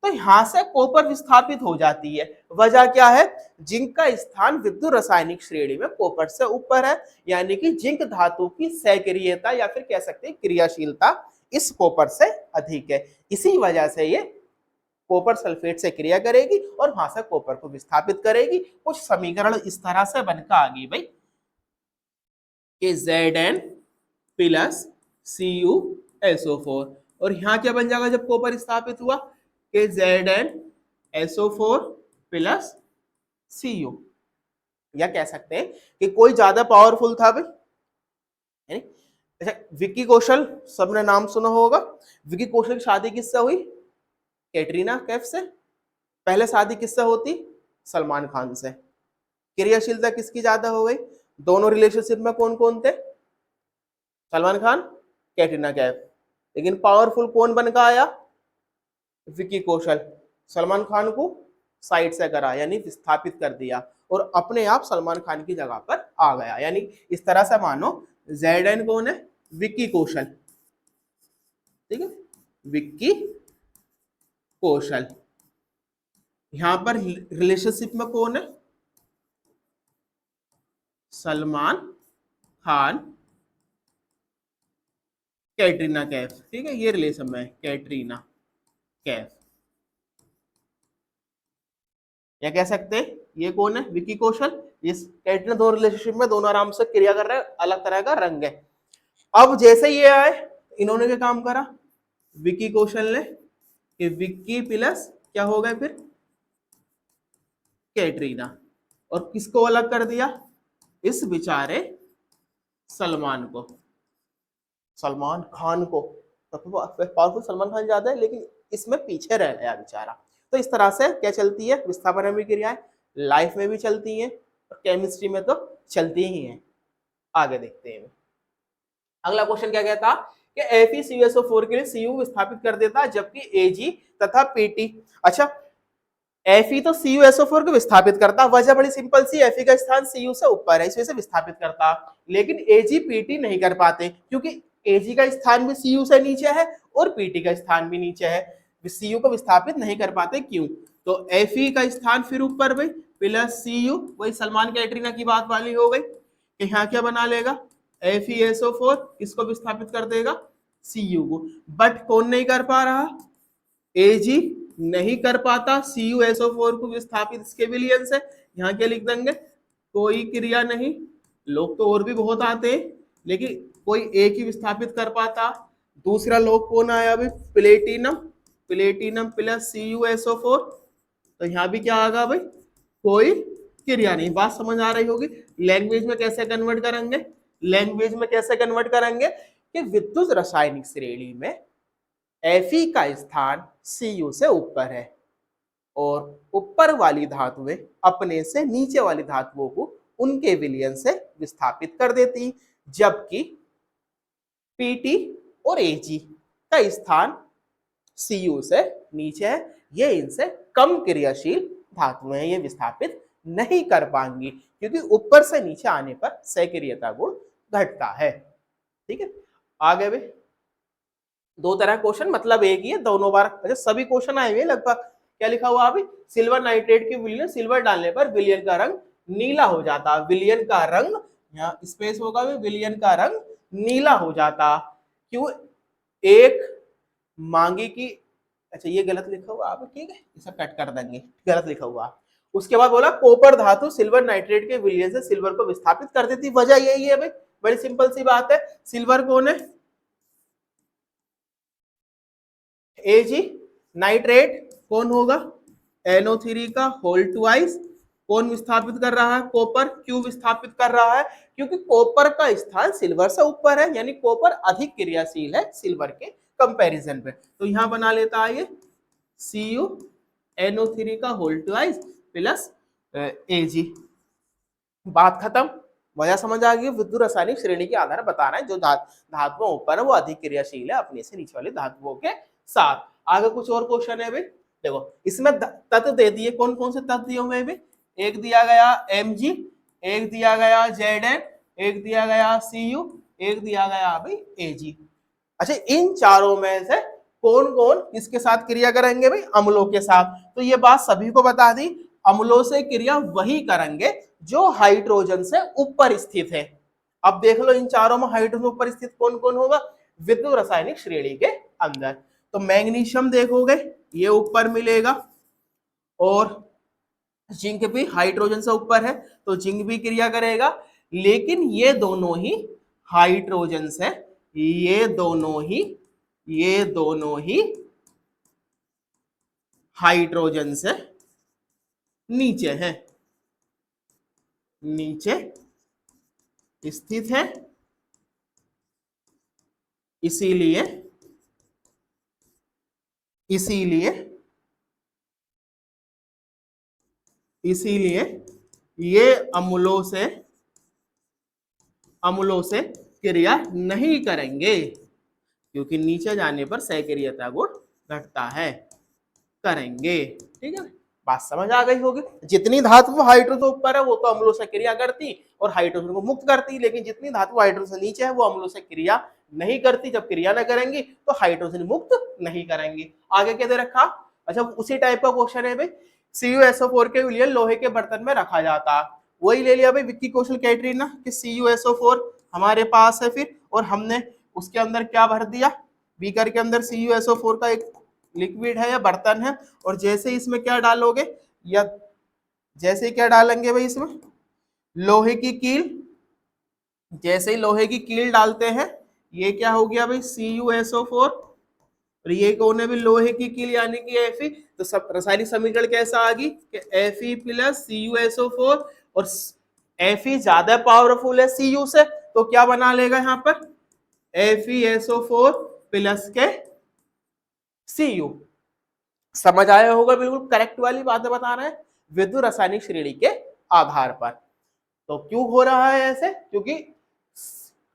तो यहां से कॉपर विस्थापित हो जाती है। वजह क्या है, जिंक का स्थान विद्युत रासायनिक श्रेणी में कॉपर से ऊपर है, यानी कि जिंक धातु की सक्रियता या फिर कह सकते हैं क्रियाशीलता इस कॉपर से अधिक है। इसी वजह से ये कॉपर सल्फेट से क्रिया करेगी और वहां से कॉपर को विस्थापित करेगी। कुछ समीकरण इस तरह से बनकर आ गई भाई कि Zn प्लस CuSO4, और यहाँ क्या बन जाएगा जब कॉपर स्थापित हुआ कि ZnSO4 प्लस Cu, या कह सकते हैं कि कोई ज्यादा पावरफुल था भाई। अच्छा, विक्की कौशल सबने नाम सुना होगा, विक्की कौशल की शादी किससे हुई, कैटरीना कैफ से। पहले शादी किससे होती, सलमान खान से। क्रियाशीलता किसकी ज्यादा हो गई, दोनों रिलेशनशिप में कौन कौन थे, सलमान खान, कैटरीना कैफ। लेकिन पावरफुल कौन बनकर आया, विक्की कौशल। सलमान खान को साइड से करा यानी विस्थापित कर दिया और अपने आप सलमान खान की जगह पर आ गया। यानी इस तरह से मानो जेड कौन है, विक्की कौशल, ठीक है, विक्की कौशल। यहां पर रिलेशनशिप में कौन है, सलमान खान, कैटरीना कैफ, ठीक है, ये रिलेशन में है कैटरीना कैफ। या कह सकते हैं ये कौन है, विकी कौशल। इस कैटरीना दो रिलेशनशिप में दोनों आराम से क्रिया कर रहे हैं, अलग तरह का रंग है। अब जैसे ये आए, इन्होंने क्या काम करा, विकी कौशल ने, कि विक्की प्लस क्या हो गए फिर कैटरीना, और किसको अलग कर दिया, इस बेचारे सलमान को, सलमान खान को। तो पावरफुल सलमान खान ज्यादा है लेकिन इसमें पीछे रह गया बेचारा। तो इस तरह से क्या चलती है, विस्थापन में भी क्रियाएं लाइफ में भी चलती हैं और केमिस्ट्री में तो चलती ही हैं। आगे देखते हैं। अगला क्वेश्चन क्या कहता कि FeCuSO4 के लिए Cu विस्थापित कर देता है जबकि Ag तथा Pt। अच्छा, Fe तो CuSO4 को विस्थापित करता, वजह बड़ी सिंपल सी, Fe का स्थान Cu से ऊपर है, इस वजह से विस्थापित करता। लेकिन Ag Pt नहीं कर पाते क्योंकि Ag का स्थान भी Cu से नीचे है और Pt का स्थान भी नीचे है, Cu को विस्थापित नहीं कर पाते। क्यों? तो Fe का स्थान फिर ऊपर भाई प्लस Cu, वही सलमान कैटरीना की बात वाली हो गई कि यहाँ क्या बना लेगा, FeSO4 किसको विस्थापित कर देगा, Cu को। बट कौन नहीं कर पा रहा, Ag नहीं कर पाता CuSO4 को विस्थापित, इसके विलयन से। यहाँ क्या लिख देंगे, कोई क्रिया नहीं, लोग तो और भी बहुत आते हैं लेकिन कोई एक ही विस्थापित कर पाता। दूसरा लोग कौन आया अभी, प्लेटिनम, प्लेटिनम प्लस CuSO4, तो यहाँ भी क्या आएगा भाई, कोई क्रिया नहीं। बात समझ आ रही होगी। लैंग्वेज में कैसे कन्वर्ट करेंगे, लैंग्वेज में कैसे कन्वर्ट करेंगे कि विद्युत रासायनिक श्रेणी में Fe का स्थान Cu से ऊपर है और ऊपर वाली धातुएं अपने से नीचे वाली धातुओं को उनके विलयन से विस्थापित कर देती, जबकि Pt और Ag का स्थान Cu से नीचे है, ये इनसे कम क्रियाशील धातुएं, ये विस्थापित नहीं कर पाएंगी क्योंकि ऊपर से नीचे आने पर सक्रियता गुण घटता है। ठीक है, आगे भी दो तरह क्वेश्चन, मतलब एक ही है दोनों बार। अच्छा, सभी क्वेश्चन आए हुए लगभग। क्या लिखा हुआ अभी, सिल्वर नाइट्रेट की विलयन, सिल्वर डालने पर विलयन का रंग नीला हो जाता, विलयन का रंग, यहाँ स्पेस होगा, विलयन का रंग नीला हो जाता। क्यों, एक मांगी की, अच्छा ये गलत लिखा हुआ आप, ठीक है इसे कट कर देंगे, गलत लिखा हुआ। उसके बाद बोला कॉपर धातु सिल्वर नाइट्रेट के विलयन से सिल्वर को विस्थापित कर देती, वजह यही है भाई, बड़ी सिंपल सी बात है। सिल्वर कौन है, Ag, नाइट्रेट कौन होगा, NO3 का होल ट्वाइस, कौन विस्थापित कर रहा है, कॉपर। क्यों विस्थापित कर रहा है, क्योंकि कॉपर का स्थान सिल्वर से ऊपर है, यानी कॉपर अधिक क्रियाशील है सिल्वर के कंपैरिजन पे। तो यहां बना लेता है ये Cu NO3 का होल ट्वाइस प्लस Ag। बात खत्म, वजह समझ आ गई। विद्युत रासायनिक श्रेणी के आधार बता रहे हैं, जो धातुओं ऊपर है वो अधिक क्रियाशील है अपने से नीचे वाली धातुओं के साथ। आगे कुछ और क्वेश्चन है भाई, देखो इसमें तत्व दे दिए, कौन कौन से तत्व दिए हुए भाई, एक दिया गया Mg, एक दिया गया Zn, एक दिया गया Cu, एक दिया गया भाई Ag। अच्छा, इन चारों में से कौन कौन किसके साथ क्रिया करेंगे भाई, अम्लों के साथ। तो ये बात सभी को बता दी, अम्लों से क्रिया वही करेंगे जो हाइड्रोजन से ऊपर स्थित है। अब देख लो इन चारों में हाइड्रोजन ऊपर स्थित कौन कौन होगा विद्युत रासायनिक श्रेणी के अंदर। तो मैग्नीशियम देखोगे ये ऊपर मिलेगा और जिंक भी हाइड्रोजन से ऊपर है तो जिंक भी क्रिया करेगा, लेकिन ये दोनों ही हाइड्रोजन से, ये दोनों ही हाइड्रोजन से नीचे है, नीचे स्थित है, इसीलिए ये अम्लों से क्रिया नहीं करेंगे क्योंकि नीचे जाने पर सक्रियता गुण घटता है। करेंगे। ठीक है, बात समझ आ गई होगी। जितनी धातु हाइड्रोजन ऊपर है वो तो अम्लों से क्रिया करती और हाइड्रोजन को मुक्त करती, लेकिन जितनी धातु हाइड्रोजन से नीचे है वो अम्लों से क्रिया नहीं करती। जब क्रिया न करेंगी तो हाइड्रोजन मुक्त नहीं करेंगी। आगे क्या दे रखा, अच्छा उसी टाइप का क्वेश्चन है भाई, CuSO4 के विलयन लोहे के बर्तन में रखा जाता। वही ले लिया भाई विक्की कौशल कैटरीना कि CuSO4 हमारे पास है फिर, और हमने उसके अंदर क्या भर दिया, बीकर के अंदर CuSO4 का एक लिक्विड है या बर्तन है, और जैसे इसमें क्या डालोगे, या जैसे क्या डालेंगे भाई इसमें लोहे की कील, जैसे ही लोहे की कील डालते हैं ये क्या हो गया भाई CuSO4, और ये कौन है भी लोहे की कील यानी कि Fe। तो सब रासायनिक समीकरण कैसा आ गई कि Fe प्लस CuSO4, और Fe ज्यादा पावरफुल है Cu से, तो क्या बना लेगा यहाँ पर FeSO4 प्लस के Cu। समझ आया होगा, बिल्कुल करेक्ट वाली बातें बता रहे हैं विद्युत रासायनिक श्रेणी के आधार पर। तो क्यों हो रहा है ऐसे, क्योंकि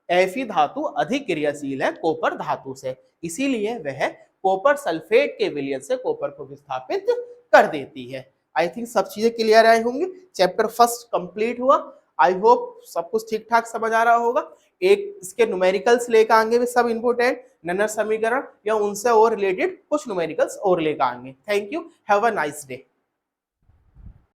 Fe धातु अधिक क्रियाशील है कॉपर धातु से, इसीलिए वह कॉपर सल्फेट के विलयन से कॉपर को विस्थापित कर देती है। आई थिंक सब चीजें क्लियर आई होंगी। चैप्टर फर्स्ट कंप्लीट हुआ। आई होप सब कुछ ठीक ठाक समझ आ रहा होगा। एक इसके न्यूमेरिकल्स लेकर आएंगे भी सब इंपोर्टेंट, ननर समीकरण या उनसे और रिलेटेड कुछ न्यूमेरिकल्स और लेकर आएंगे। Thank you, have a nice day.